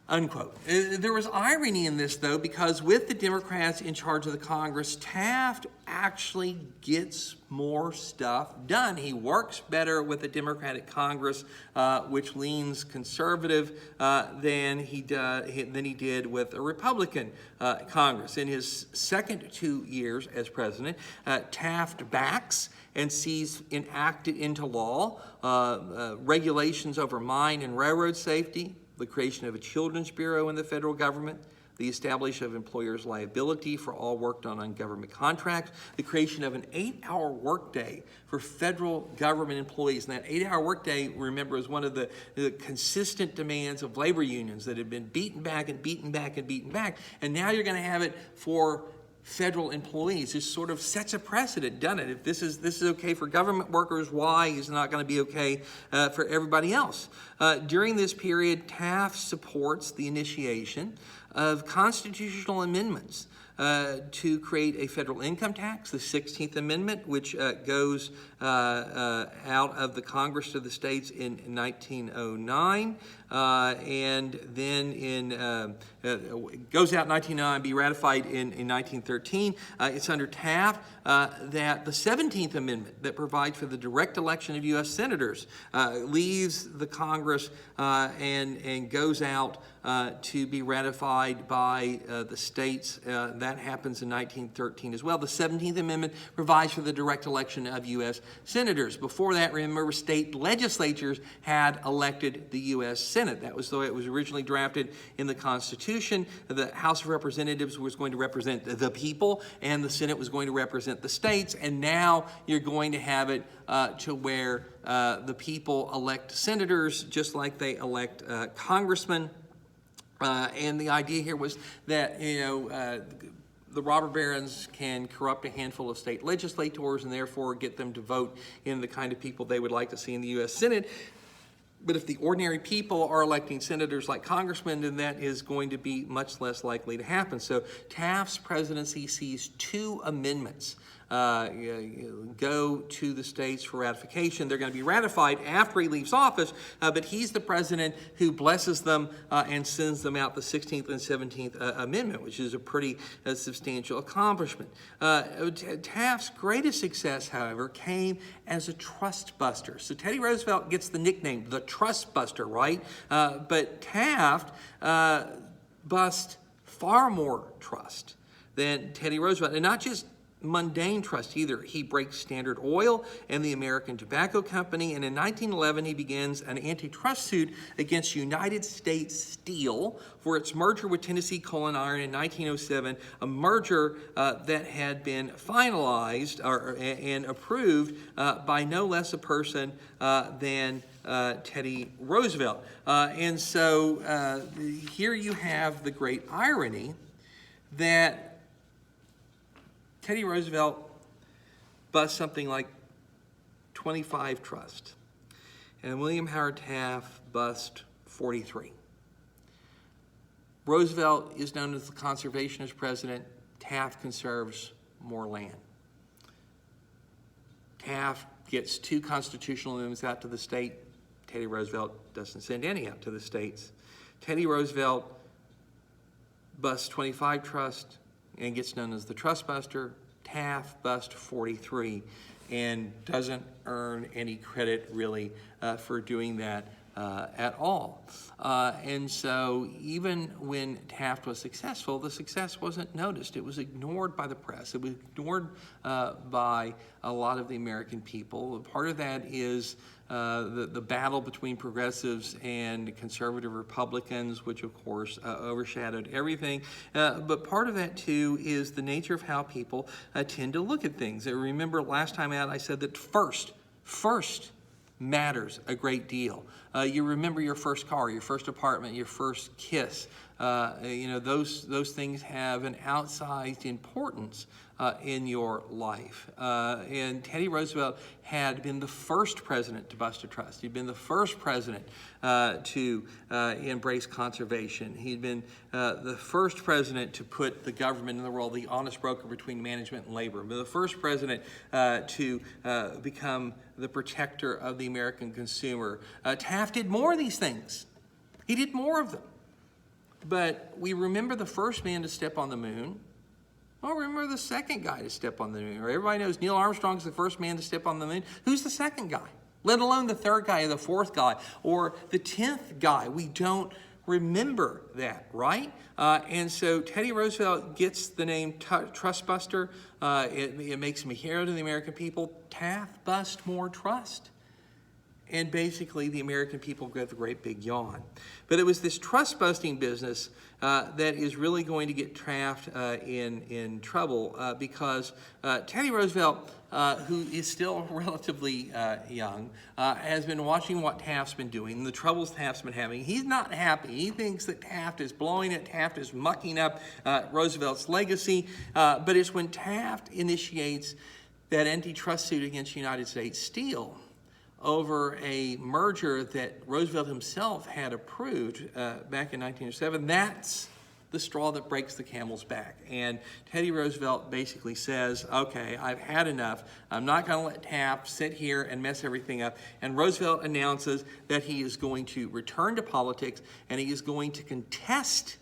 Unquote. There was irony in this, though, because with the Democrats in charge of the Congress, Taft actually gets more stuff done. He works better with the Democratic Congress, which leans conservative, than he did with a Republican Congress. In his second 2 years as president, Taft backs and sees enacted into law regulations over mine and railroad safety, the creation of a Children's Bureau in the federal government, the establishment of employers' liability for all work done on government contracts, the creation of an 8-hour workday for federal government employees. And that 8-hour workday, remember, is one of the consistent demands of labor unions that had been beaten back and beaten back and beaten back. And now you're going to have it for federal employees. This sort of sets a precedent, doesn't it? If this is okay for government workers, why is it not going to be okay for everybody else? During this period, Taft supports the initiation of constitutional amendments to create a federal income tax, the 16th Amendment, which goes out of the Congress to the states in 1909, and then goes out in 1909, be ratified in 1913. It's under Taft that the 17th Amendment that provides for the direct election of U.S. senators leaves the Congress and goes out to be ratified by the states. That happens in 1913 as well. The 17th Amendment provides for the direct election of U.S. senators. Before that, remember, state legislatures had elected the U.S. Senate. That was the way it was originally drafted in the Constitution. The House of Representatives was going to represent the people, and the Senate was going to represent the states. And now you're going to have it to where the people elect senators just like they elect congressmen. And the idea here was that, the robber barons can corrupt a handful of state legislators and therefore get them to vote in the kind of people they would like to see in the U.S. Senate. But if the ordinary people are electing senators like congressmen, then that is going to be much less likely to happen. So Taft's presidency sees two amendments go to the states for ratification. They're going to be ratified after he leaves office, but he's the president who blesses them and sends them out the 16th and 17th Amendment, which is a pretty substantial accomplishment. Taft's greatest success, however, came as a trust buster. So Teddy Roosevelt gets the nickname, the trust buster, right? But Taft bust far more trust than Teddy Roosevelt, and not just mundane trust either. He breaks Standard Oil and the American Tobacco Company, and in 1911 he begins an antitrust suit against United States Steel for its merger with Tennessee Coal and Iron in 1907, a merger that had been finalized and approved by no less a person than Teddy Roosevelt. And so here you have the great irony that Teddy Roosevelt busts something like 25 trusts, and William Howard Taft busts 43. Roosevelt is known as the conservationist president. Taft conserves more land. Taft gets 2 constitutional amendments out to the state. Teddy Roosevelt doesn't send any out to the states. Teddy Roosevelt busts 25 trusts and gets known as the trust buster. Taft busts 43 and doesn't earn any credit really for doing that at all. And so even when Taft was successful, the success wasn't noticed. It was ignored by the press. It was ignored by a lot of the American people. Part of that is the battle between progressives and conservative Republicans, which of course overshadowed everything. But part of that too is the nature of how people tend to look at things. Remember last time out I said that first matters a great deal. You remember your first car, your first apartment, your first kiss. Those things have an outsized importance in your life. And Teddy Roosevelt had been the first president to bust a trust. He'd been the first president to embrace conservation. He'd been the first president to put the government in the role, the honest broker between management and labor. The first president to become the protector of the American consumer. Taft did more of these things. He did more of them. But we remember the first man to step on the moon. Well, remember the second guy to step on the moon. Everybody knows Neil Armstrong's the first man to step on the moon. Who's the second guy? Let alone the third guy or the fourth guy or the 10th guy. We don't remember that, right? And so Teddy Roosevelt gets the name Trust Buster. It makes him a hero to the American people. Taft bust more trust. And basically, the American people got the great big yawn. But it was this trust-busting business that is really going to get Taft in trouble because Teddy Roosevelt, who is still relatively young, has been watching what Taft's been doing, the troubles Taft's been having. He's not happy. He thinks that Taft is blowing it. Taft is mucking up Roosevelt's legacy. But it's when Taft initiates that antitrust suit against United States Steel over a merger that Roosevelt himself had approved back in 1907. That's the straw that breaks the camel's back. And Teddy Roosevelt basically says, okay, I've had enough. I'm not going to let Taft sit here and mess everything up. And Roosevelt announces that he is going to return to politics and he is going to contest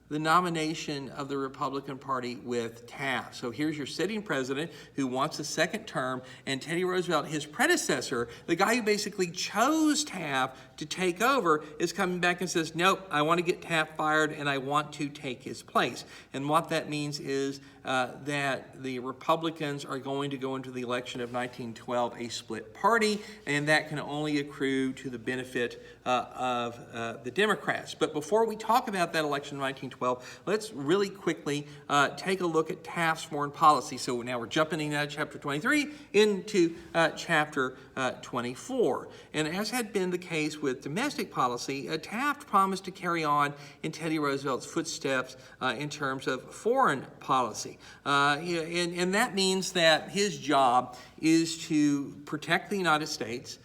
the nomination of the Republican Party with Taft. So here's your sitting president who wants a second term, and Teddy Roosevelt, his predecessor, the guy who basically chose Taft to take over, is coming back and says, nope, I want to get Taft fired and I want to take his place. And what that means is that the Republicans are going to go into the election of 1912 a split party, and that can only accrue to the benefit of the Democrats. But before we talk about that election of 1912, let's really quickly take a look at Taft's foreign policy. So now we're jumping out of chapter 23 into chapter 24. And as had been the case with domestic policy, Taft promised to carry on in Teddy Roosevelt's footsteps in terms of foreign policy. And that means that his job is to protect the United States,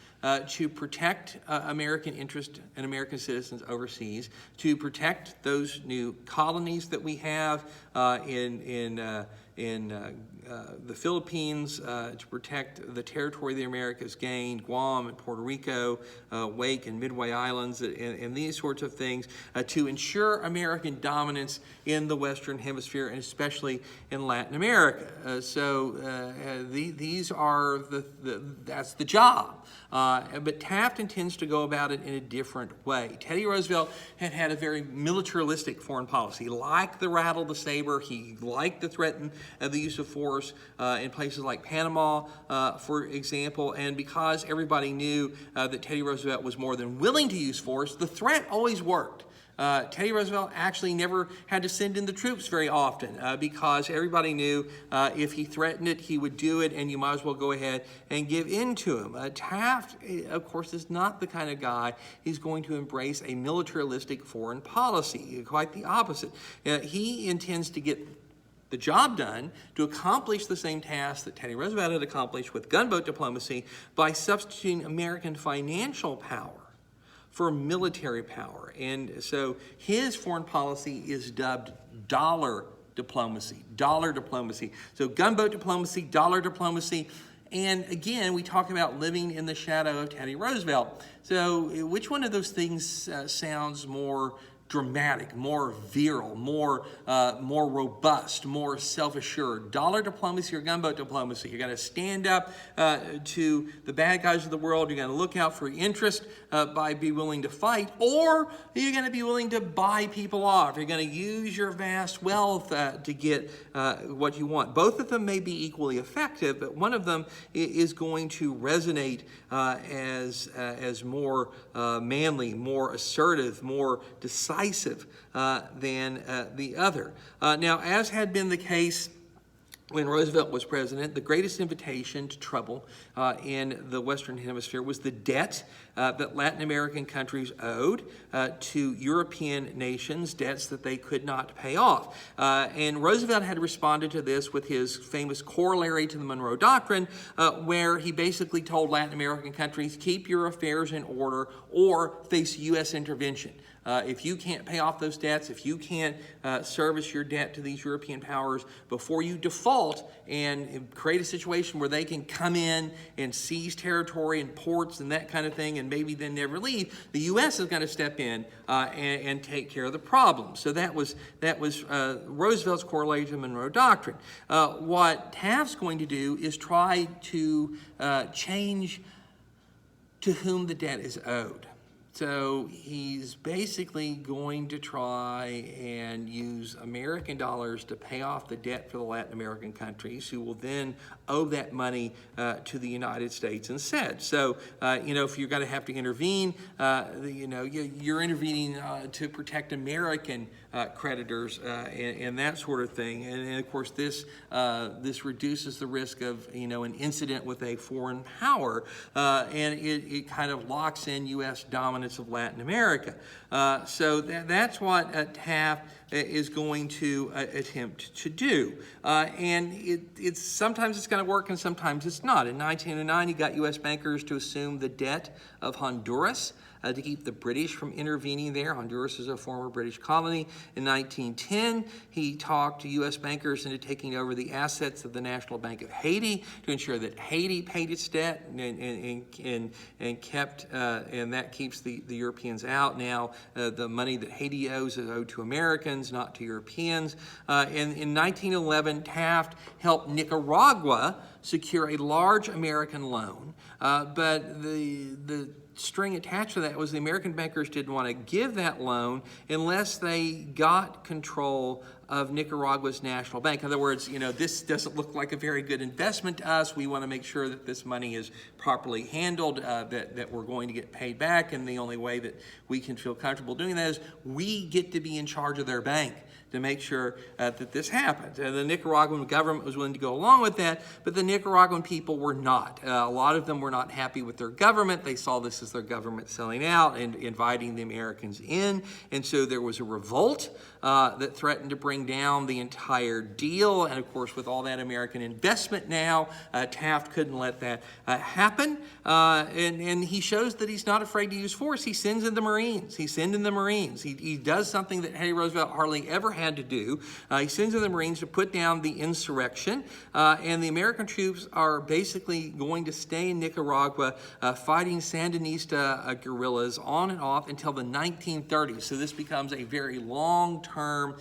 to protect American interest and American citizens overseas, to protect those new colonies that we have in the Philippines, to protect the territory the Americas gained, Guam and Puerto Rico, Wake and Midway Islands, and these sorts of things, to ensure American dominance in the Western Hemisphere and especially in Latin America. These are that's the job. But Taft intends to go about it in a different way. Teddy Roosevelt had a very militaristic foreign policy. He liked the rattle the saber. He liked to threaten the use of force in places like Panama, for example. And because everybody knew that Teddy Roosevelt was more than willing to use force, the threat always worked. Teddy Roosevelt actually never had to send in the troops very often because everybody knew if he threatened it, he would do it, and you might as well go ahead and give in to him. Taft, of course, is not the kind of guy who's going to embrace a militaristic foreign policy. Quite the opposite. He intends to get the job done to accomplish the same task that Teddy Roosevelt had accomplished with gunboat diplomacy by substituting American financial power for military power. And so his foreign policy is dubbed dollar diplomacy. So gunboat diplomacy, dollar diplomacy. And again, we talk about living in the shadow of Teddy Roosevelt. So which one of those things sounds more dramatic, more virile, more robust, more self-assured? Dollar diplomacy or gunboat diplomacy? You're going to stand up to the bad guys of the world. You're going to look out for interest by be willing to fight, or you're going to be willing to buy people off. You're going to use your vast wealth to get what you want. Both of them may be equally effective, but one of them is going to resonate as more manly, more assertive, more decisive than the other. Now, as had been the case when Roosevelt was president, the greatest invitation to trouble in the Western Hemisphere was the debt that Latin American countries owed to European nations, debts that they could not pay off. And Roosevelt had responded to this with his famous corollary to the Monroe Doctrine, where he basically told Latin American countries, keep your affairs in order or face U.S. intervention. If you can't pay off those debts, if you can't service your debt to these European powers before you default and create a situation where they can come in and seize territory and ports and that kind of thing and maybe then never leave, the U.S. is going to step in and take care of the problem. So that was Roosevelt's correlation to the Monroe Doctrine. What Taft's going to do is try to change to whom the debt is owed. So he's basically going to try and use American dollars to pay off the debt for the Latin American countries, who will then owe that money to the United States instead. So, if you're going to have to intervene, you're intervening to protect American creditors and that sort of thing. And of course, this reduces the risk of, an incident with a foreign power, and it kind of locks in U.S. dominance of Latin America. So that's what Taft is going to attempt to do. And it's sometimes it's going to work and sometimes it's not. In 1909, he got U.S. bankers to assume the debt of Honduras. to keep the British from intervening there. Honduras is a former British colony. In 1910, he talked to U.S. bankers into taking over the assets of the National Bank of Haiti to ensure that Haiti paid its debt and kept, and that keeps the Europeans out. Now, the money that Haiti owes is owed to Americans, not to Europeans. And in 1911, Taft helped Nicaragua secure a large American loan, but the string attached to that was the American bankers didn't want to give that loan unless they got control of Nicaragua's national bank. In other words, this doesn't look like a very good investment to us. We want to make sure that this money is properly handled, that we're going to get paid back, and the only way that we can feel comfortable doing that is we get to be in charge of their bank to make sure that this happens. The Nicaraguan government was willing to go along with that, but the Nicaraguan people were not. A lot of them were not happy with their government. They saw this as their government selling out and inviting the Americans in, and so there was a revolt that threatened to bring down the entire deal. And of course, with all that American investment now, Taft couldn't let that happen. And he shows that he's not afraid to use force. He sends in the Marines. He does something that Teddy Roosevelt hardly ever had to do. He sends in the Marines to put down the insurrection. And the American troops are basically going to stay in Nicaragua fighting Sandinista guerrillas on and off until the 1930s. So this becomes a very long-term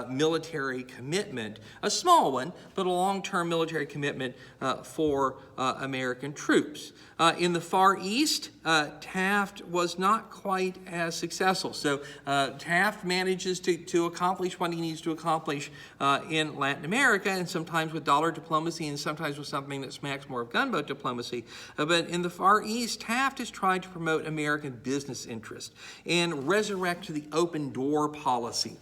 military commitment, a small one, but a long-term military commitment for American troops. In the Far East, Taft was not quite as successful. So Taft manages to accomplish what he needs to accomplish in Latin America, and sometimes with dollar diplomacy and sometimes with something that smacks more of gunboat diplomacy. But in the Far East, Taft is trying to promote American business interests and resurrect the open door policy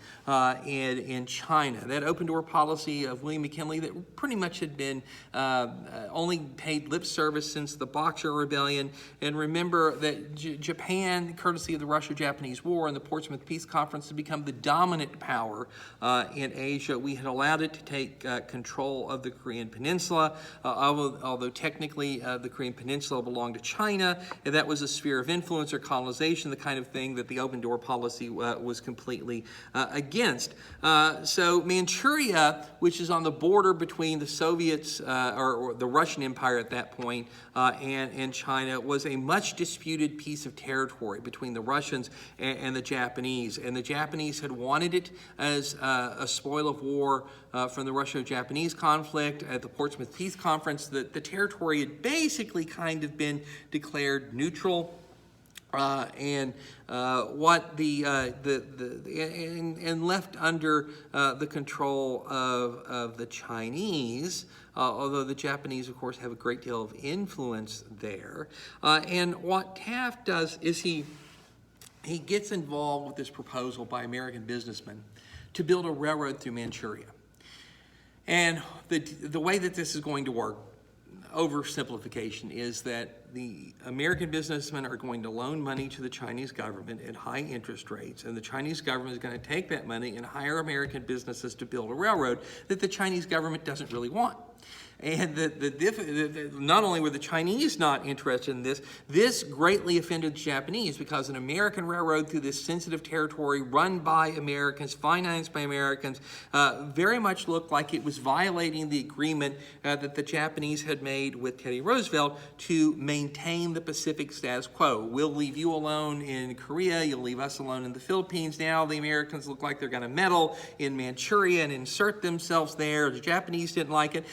in China. That open door policy of William McKinley that pretty much had been only paid lip service since the Boxer Rebellion. And remember that Japan, courtesy of the Russo-Japanese War and the Portsmouth Peace Conference, had become the dominant power in Asia. We had allowed it to take control of the Korean Peninsula, although technically the Korean Peninsula belonged to China, and that was a sphere of influence or colonization, the kind of thing that the open door policy was completely against. So Manchuria, which is on the border between the Soviets, or the Russian Empire at that point, and China, was a much disputed piece of territory between the Russians and the Japanese. And the Japanese had wanted it as a spoil of war from the Russo-Japanese conflict. At the Portsmouth Peace Conference, the territory had basically kind of been declared neutral. And left under the control of the Chinese, although the Japanese, of course, have a great deal of influence there. And what Taft does is he gets involved with this proposal by American businessmen to build a railroad through Manchuria. And the way that this is going to work, oversimplification, is that the American businessmen are going to loan money to the Chinese government at high interest rates, and the Chinese government is going to take that money and hire American businesses to build a railroad that the Chinese government doesn't really want. And not only were the Chinese not interested in this greatly offended the Japanese, because an American railroad through this sensitive territory run by Americans, financed by Americans, very much looked like it was violating the agreement that the Japanese had made with Teddy Roosevelt to maintain the Pacific status quo. We'll leave you alone in Korea, you'll leave us alone in the Philippines. Now the Americans look like they're going to meddle in Manchuria and insert themselves there. The Japanese didn't like it.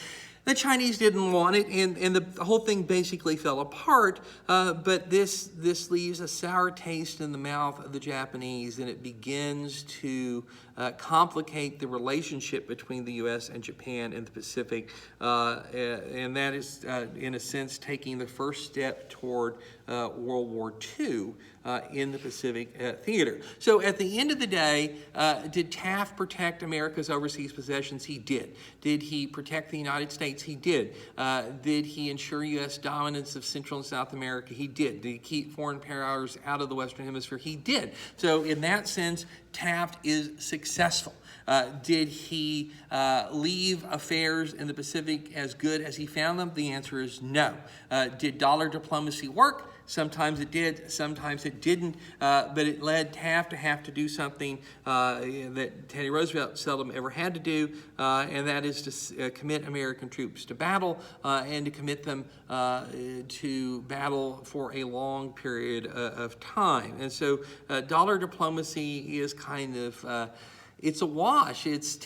The Chinese didn't want it, and the whole thing basically fell apart, but this leaves a sour taste in the mouth of the Japanese, and it begins to complicate the relationship between the U.S. and Japan in the Pacific, and that is, in a sense, taking the first step toward World War II in the Pacific theater. So at the end of the day, did Taft protect America's overseas possessions? He did. Did he protect the United States? He did. Did he ensure U.S. dominance of Central and South America? He did. Did he keep foreign powers out of the Western Hemisphere? He did. So in that sense, Taft is successful. Did he leave affairs in the Pacific as good as he found them? The answer is no. Did dollar diplomacy work? Sometimes it did, sometimes it didn't, but it led Taft to have to do something that Teddy Roosevelt seldom ever had to do, and that is to commit American troops to battle and to commit them to battle for a long period of time. And so dollar diplomacy is kind of it's a wash. It's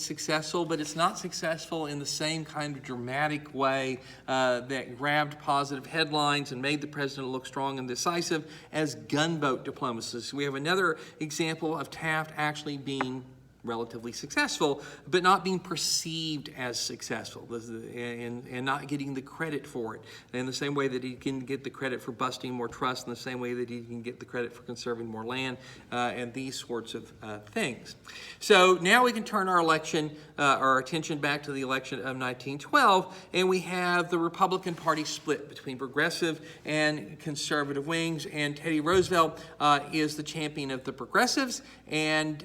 successful, but it's not successful in the same kind of dramatic way that grabbed positive headlines and made the president look strong and decisive as gunboat diplomacy. So we have another example of Taft actually being relatively successful, but not being perceived as successful and not getting the credit for it. In the same way that he can get the credit for busting more trust, in the same way that he can get the credit for conserving more land and these sorts of things. So now we can turn our attention back to the election of 1912, and we have the Republican Party split between progressive and conservative wings, and Teddy Roosevelt is the champion of the progressives, and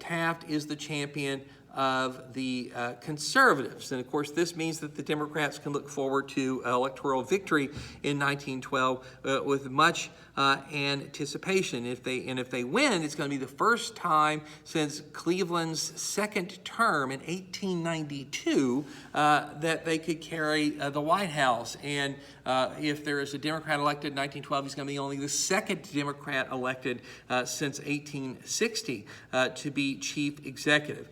Taft is the champion of the conservatives. And of course, this means that the Democrats can look forward to electoral victory in 1912 with much anticipation. If they win, it's going to be the first time since Cleveland's second term in 1892 that they could carry the White House. And if there is a Democrat elected in 1912, he's going to be only the second Democrat elected since 1860 to be chief executive.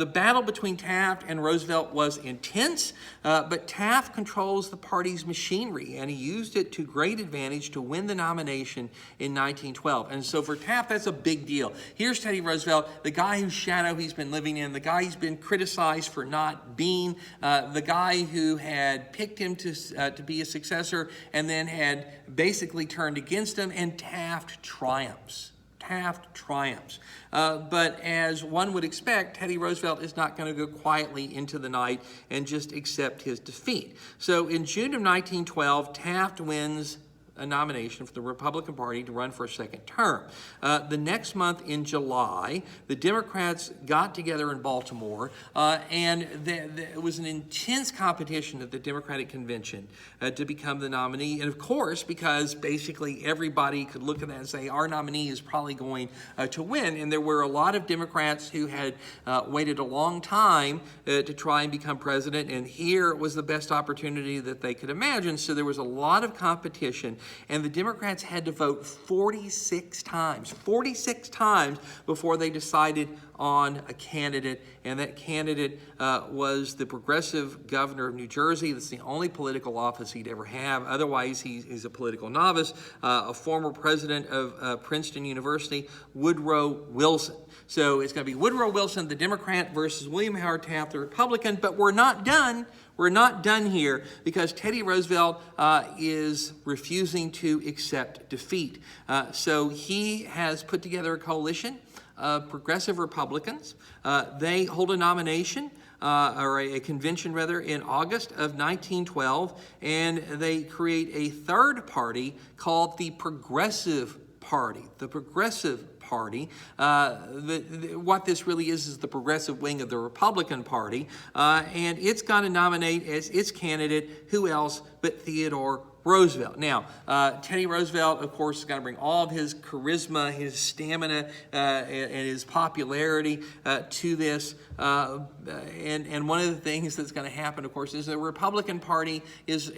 The battle between Taft and Roosevelt was intense, but Taft controls the party's machinery, and he used it to great advantage to win the nomination in 1912. And so for Taft, that's a big deal. Here's Teddy Roosevelt, the guy whose shadow he's been living in, the guy he's been criticized for not being, the guy who had picked him to be a successor and then had basically turned against him, and Taft triumphs. Taft triumphs. But as one would expect, Teddy Roosevelt is not going to go quietly into the night and just accept his defeat. So in June of 1912, Taft wins a nomination for the Republican Party to run for a second term. The next month in July, the Democrats got together in Baltimore, and it was an intense competition at the Democratic Convention to become the nominee. And of course, because basically everybody could look at that and say, our nominee is probably going to win. And there were a lot of Democrats who had waited a long time to try and become president, and here was the best opportunity that they could imagine. So there was a lot of competition. And the Democrats had to vote 46 times before they decided on a candidate, and that candidate was the progressive governor of New Jersey. That's the only political office he'd ever have. Otherwise, he's a political novice, a former president of Princeton University, Woodrow Wilson. So it's going to be Woodrow Wilson, the Democrat, versus William Howard Taft, the Republican, but we're not done. We're not done here, because Teddy Roosevelt is refusing to accept defeat. So he has put together a coalition of progressive Republicans. They hold a nomination, or a convention rather, in August of 1912, and they create a third party called the Progressive Party. The Progressive Party. What this really is the progressive wing of the Republican Party, and it's going to nominate as its candidate who else but Theodore Roosevelt. Now, Teddy Roosevelt, of course, is going to bring all of his charisma, his stamina, and his popularity to this. And one of the things that's going to happen, of course, is the Republican Party has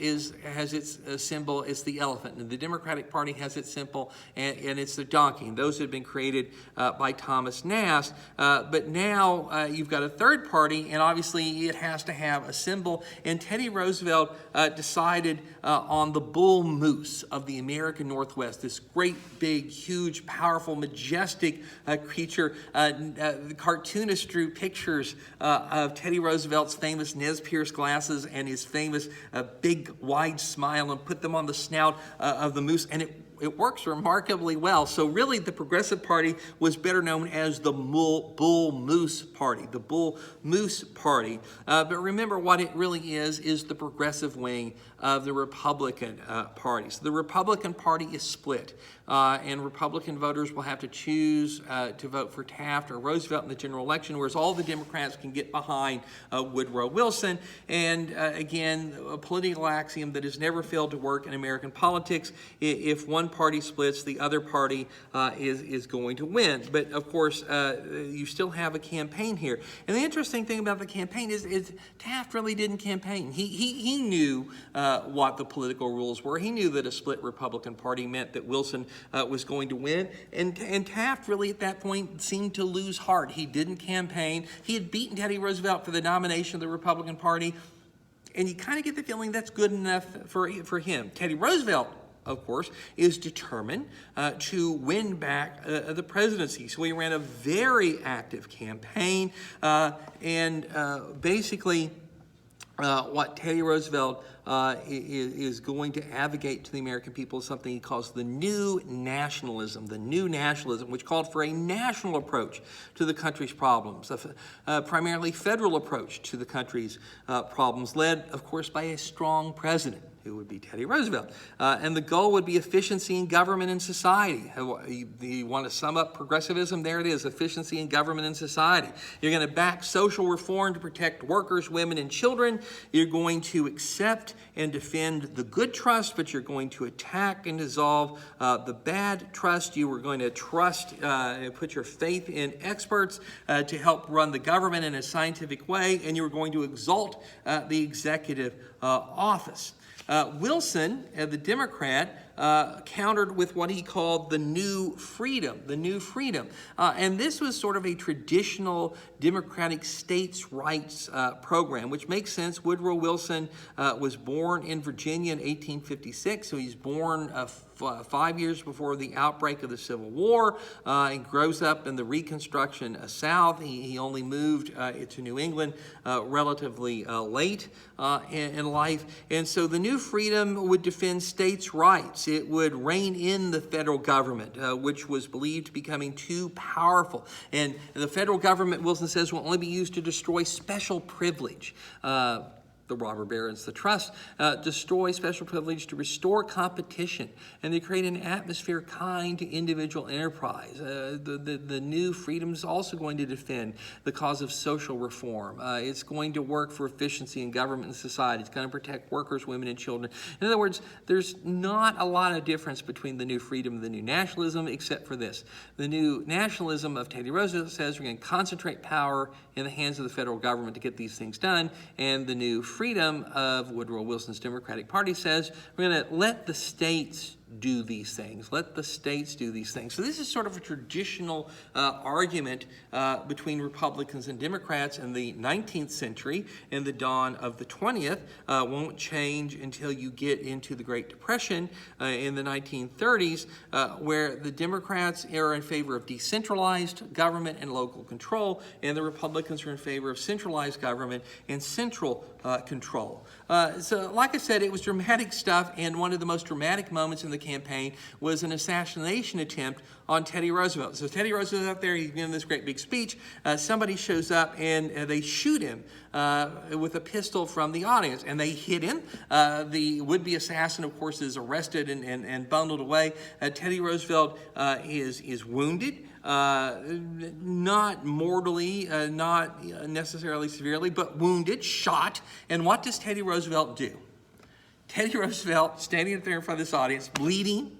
its symbol, it's the elephant, and the Democratic Party has its symbol, and it's the donkey. And those had been created by Thomas Nast. But now you've got a third party, and obviously it has to have a symbol. And Teddy Roosevelt decided on the bull moose of the American Northwest, this great, big, huge, powerful, majestic creature. The cartoonists drew pictures of Teddy Roosevelt's famous Nez Perce glasses and his famous big, wide smile, and put them on the snout of the moose, and It works remarkably well. So really the Progressive Party was better known as the Bull Moose Party, the Bull Moose Party. But remember, what it really is the progressive wing of the Republican Party. So the Republican Party is split, and Republican voters will have to choose to vote for Taft or Roosevelt in the general election, whereas all the Democrats can get behind Woodrow Wilson. And again, a political axiom that has never failed to work in American politics: if one party splits, the other party is going to win. But of course, you still have a campaign here. And the interesting thing about the campaign is Taft really didn't campaign. He knew what the political rules were. He knew that a split Republican Party meant that Wilson was going to win. And Taft really at that point seemed to lose heart. He didn't campaign. He had beaten Teddy Roosevelt for the nomination of the Republican Party. And you kind of get the feeling that's good enough for him. Teddy Roosevelt, of course, is determined to win back the presidency. So he ran a very active campaign, and basically what Teddy Roosevelt is going to advocate to the American people is something he calls the new nationalism, which called for a national approach to the country's problems, a primarily federal approach to the country's problems, led, of course, by a strong president, who would be Teddy Roosevelt. And the goal would be efficiency in government and society. You want to sum up progressivism? There it is, efficiency in government and society. You're going to back social reform to protect workers, women, and children. You're going to accept and defend the good trust, but you're going to attack and dissolve the bad trust. You were going to trust and put your faith in experts to help run the government in a scientific way, and you were going to exalt the executive office. Wilson, the Democrat, countered with what he called the new freedom, and this was sort of a traditional democratic states' rights program, which makes sense. Woodrow Wilson was born in Virginia in 1856, so he's born 5 years before the outbreak of the Civil War. He grows up in the Reconstruction South. He only moved to New England relatively late in life. And so the new freedom would defend states' rights. It would rein in the federal government, which was believed to be becoming too powerful. And the federal government, Wilson says, will only be used to destroy special privilege. The robber barons, the trust, destroy special privilege to restore competition and to create an atmosphere kind to individual enterprise. The new freedom is also going to defend the cause of social reform. It's going to work for efficiency in government and society. It's going to protect workers, women, and children. In other words, there's not a lot of difference between the new freedom and the new nationalism, except for this. The new nationalism of Teddy Roosevelt says we're going to concentrate power in the hands of the federal government to get these things done, and the new freedom of Woodrow Wilson's Democratic Party says we're going to let the states do these things. Let the states do these things. So this is sort of a traditional argument between Republicans and Democrats in the 19th century and the dawn of the 20th. Won't change until you get into the Great Depression in the 1930s, where the Democrats are in favor of decentralized government and local control, and the Republicans are in favor of centralized government and central control. So like I said, it was dramatic stuff, and one of the most dramatic moments in the campaign was an assassination attempt on Teddy Roosevelt. So Teddy Roosevelt's up there, he's giving this great big speech. Somebody shows up and they shoot him with a pistol from the audience, and they hit him. The would-be assassin, of course, is arrested and bundled away. Teddy Roosevelt is wounded. Not mortally, not necessarily severely, but wounded, shot. And what does Teddy Roosevelt do? Teddy Roosevelt, standing up there in front of this audience, bleeding,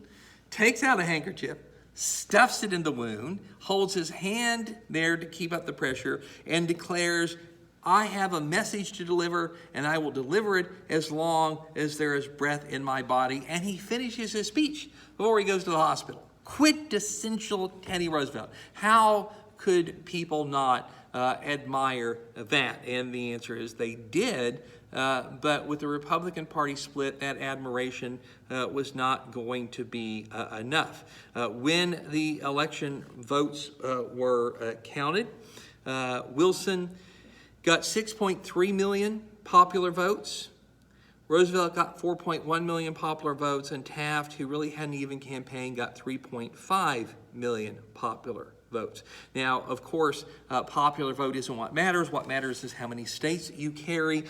takes out a handkerchief, stuffs it in the wound, holds his hand there to keep up the pressure, and declares, I have a message to deliver, and I will deliver it as long as there is breath in my body. And he finishes his speech before he goes to the hospital. Quintessential Teddy Roosevelt. How could people not admire that? And the answer is they did, but with the Republican Party split, that admiration was not going to be enough. When the election votes were counted, Wilson got 6.3 million popular votes. Roosevelt got 4.1 million popular votes, and Taft, who really hadn't even campaigned, got 3.5 million popular votes. Now, of course, popular vote isn't what matters. What matters is how many states you carry.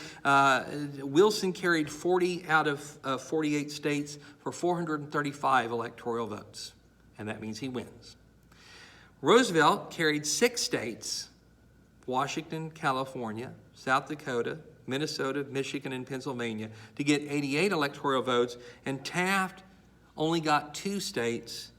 Wilson carried 40 out of 48 states for 435 electoral votes, and that means he wins. Roosevelt carried 6 states, Washington, California, South Dakota, Minnesota, Michigan, and Pennsylvania, to get 88 electoral votes, and Taft only got 2 states,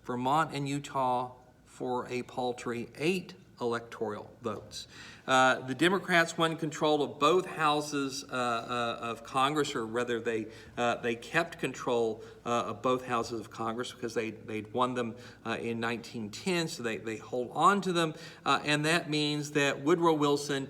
Vermont and Utah, for a paltry 8 electoral votes. The Democrats won control of both houses of Congress, or rather they kept control of both houses of Congress because they'd won them in 1910, so they hold on to them, and that means that Woodrow Wilson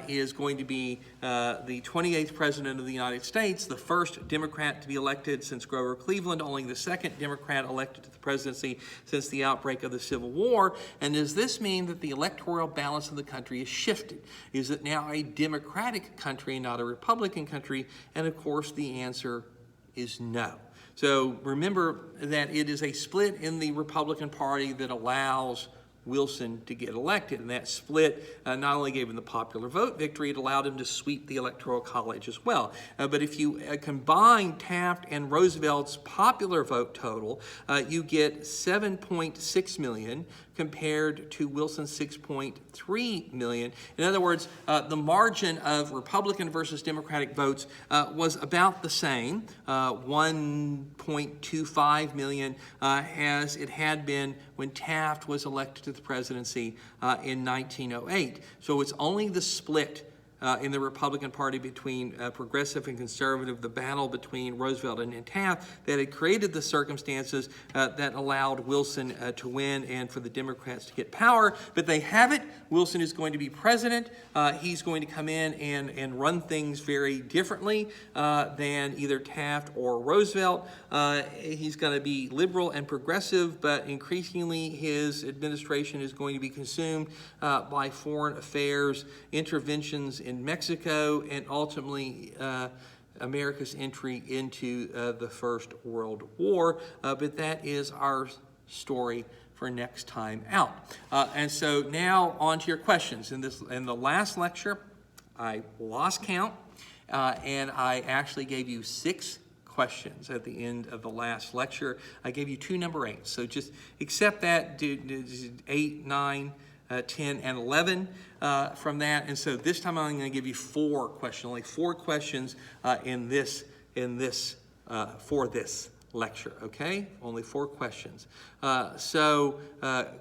is going to be the 28th President of the United States, the first Democrat to be elected since Grover Cleveland, only the second Democrat elected to the presidency since the outbreak of the Civil War. And does this mean that the electoral balance of the country is shifted? Is it now a Democratic country, not a Republican country? And of course, the answer is no. So remember that it is a split in the Republican Party that allows Wilson to get elected, and that split not only gave him the popular vote victory, it allowed him to sweep the Electoral College as well. But if you combine Taft and Roosevelt's popular vote total, you get 7.6 million compared to Wilson's 6.3 million. In other words, the margin of Republican versus Democratic votes was about the same, 1.25 million, as it had been when Taft was elected to the presidency in 1908. So it's only the split in the Republican Party between progressive and conservative, the battle between Roosevelt and Taft, that had created the circumstances that allowed Wilson to win and for the Democrats to get power. But they have it. Wilson is going to be president. He's going to come in and run things very differently than either Taft or Roosevelt. He's going to be liberal and progressive, but increasingly his administration is going to be consumed by foreign affairs, interventions in Mexico, and ultimately America's entry into the First World War. But that is our story for next time out. And so now on to your questions. In the last lecture, I lost count, and I actually gave you 6 questions at the end of the last lecture. I gave you 2 number 8s, so just accept that. Do 8, 9, 10, and 11 from that. And so this time I'm going to give you 4 questions, only 4 questions for this lecture, okay? Only 4 questions. So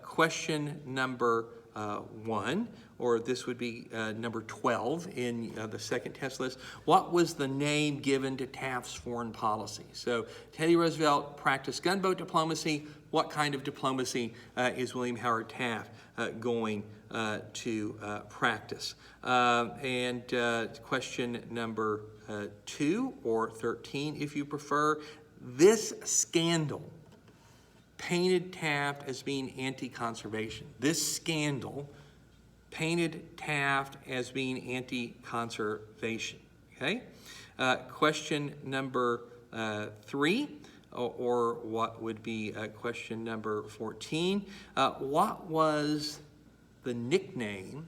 question number 1, or this would be number 12 in the second test list. What was the name given to Taft's foreign policy? So Teddy Roosevelt practiced gunboat diplomacy. What kind of diplomacy is William Howard Taft going to practice? And question number 2, or 13 if you prefer. This scandal painted Taft as being anti-conservation. This scandal painted Taft as being anti-conservation, okay? Question number 3, or what would be question number 14. What was the nickname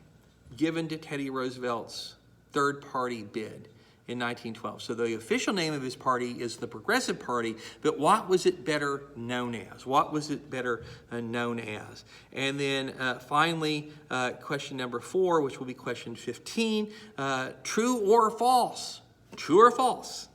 given to Teddy Roosevelt's third-party bid in 1912? So the official name of his party is the Progressive Party, but what was it better known as? What was it better known as? And then finally, question number 4, which will be question 15, true or false? True or false?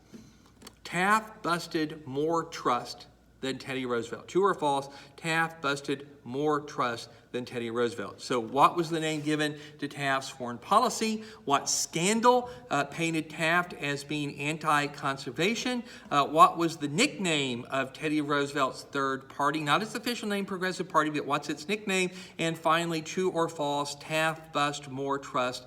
Taft busted more trust than Teddy Roosevelt. True or false? Taft busted more trust than Teddy Roosevelt. So what was the name given to Taft's foreign policy? What scandal painted Taft as being anti-conservation? What was the nickname of Teddy Roosevelt's third party? Not its official name, Progressive Party, but what's its nickname? And finally, true or false, Taft busted more trust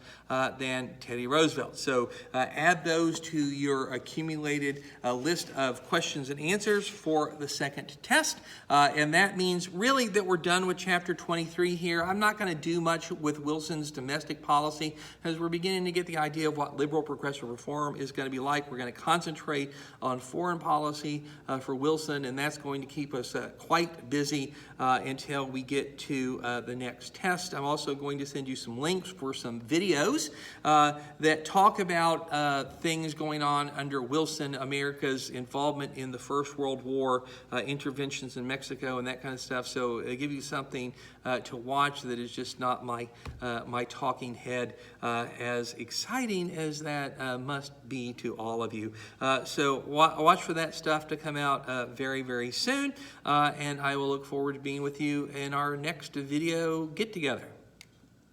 than Teddy Roosevelt. So add those to your accumulated list of questions and answers for the second test. And that means really that we're done with chapter 23 here. I'm not going to do much with Wilson's domestic policy as we're beginning to get the idea of what liberal progressive reform is going to be like. We're going to concentrate on foreign policy for Wilson, and that's going to keep us quite busy until we get to the next test. I'm also going to send you some links for some videos that talk about things going on under Wilson, America's involvement in the First World War, interventions in Mexico, and that kind of stuff. So it'll give you something to watch that is just not my talking head, as exciting as that must be to all of you. So watch for that stuff to come out very, very soon, and I will look forward to being with you in our next video get-together.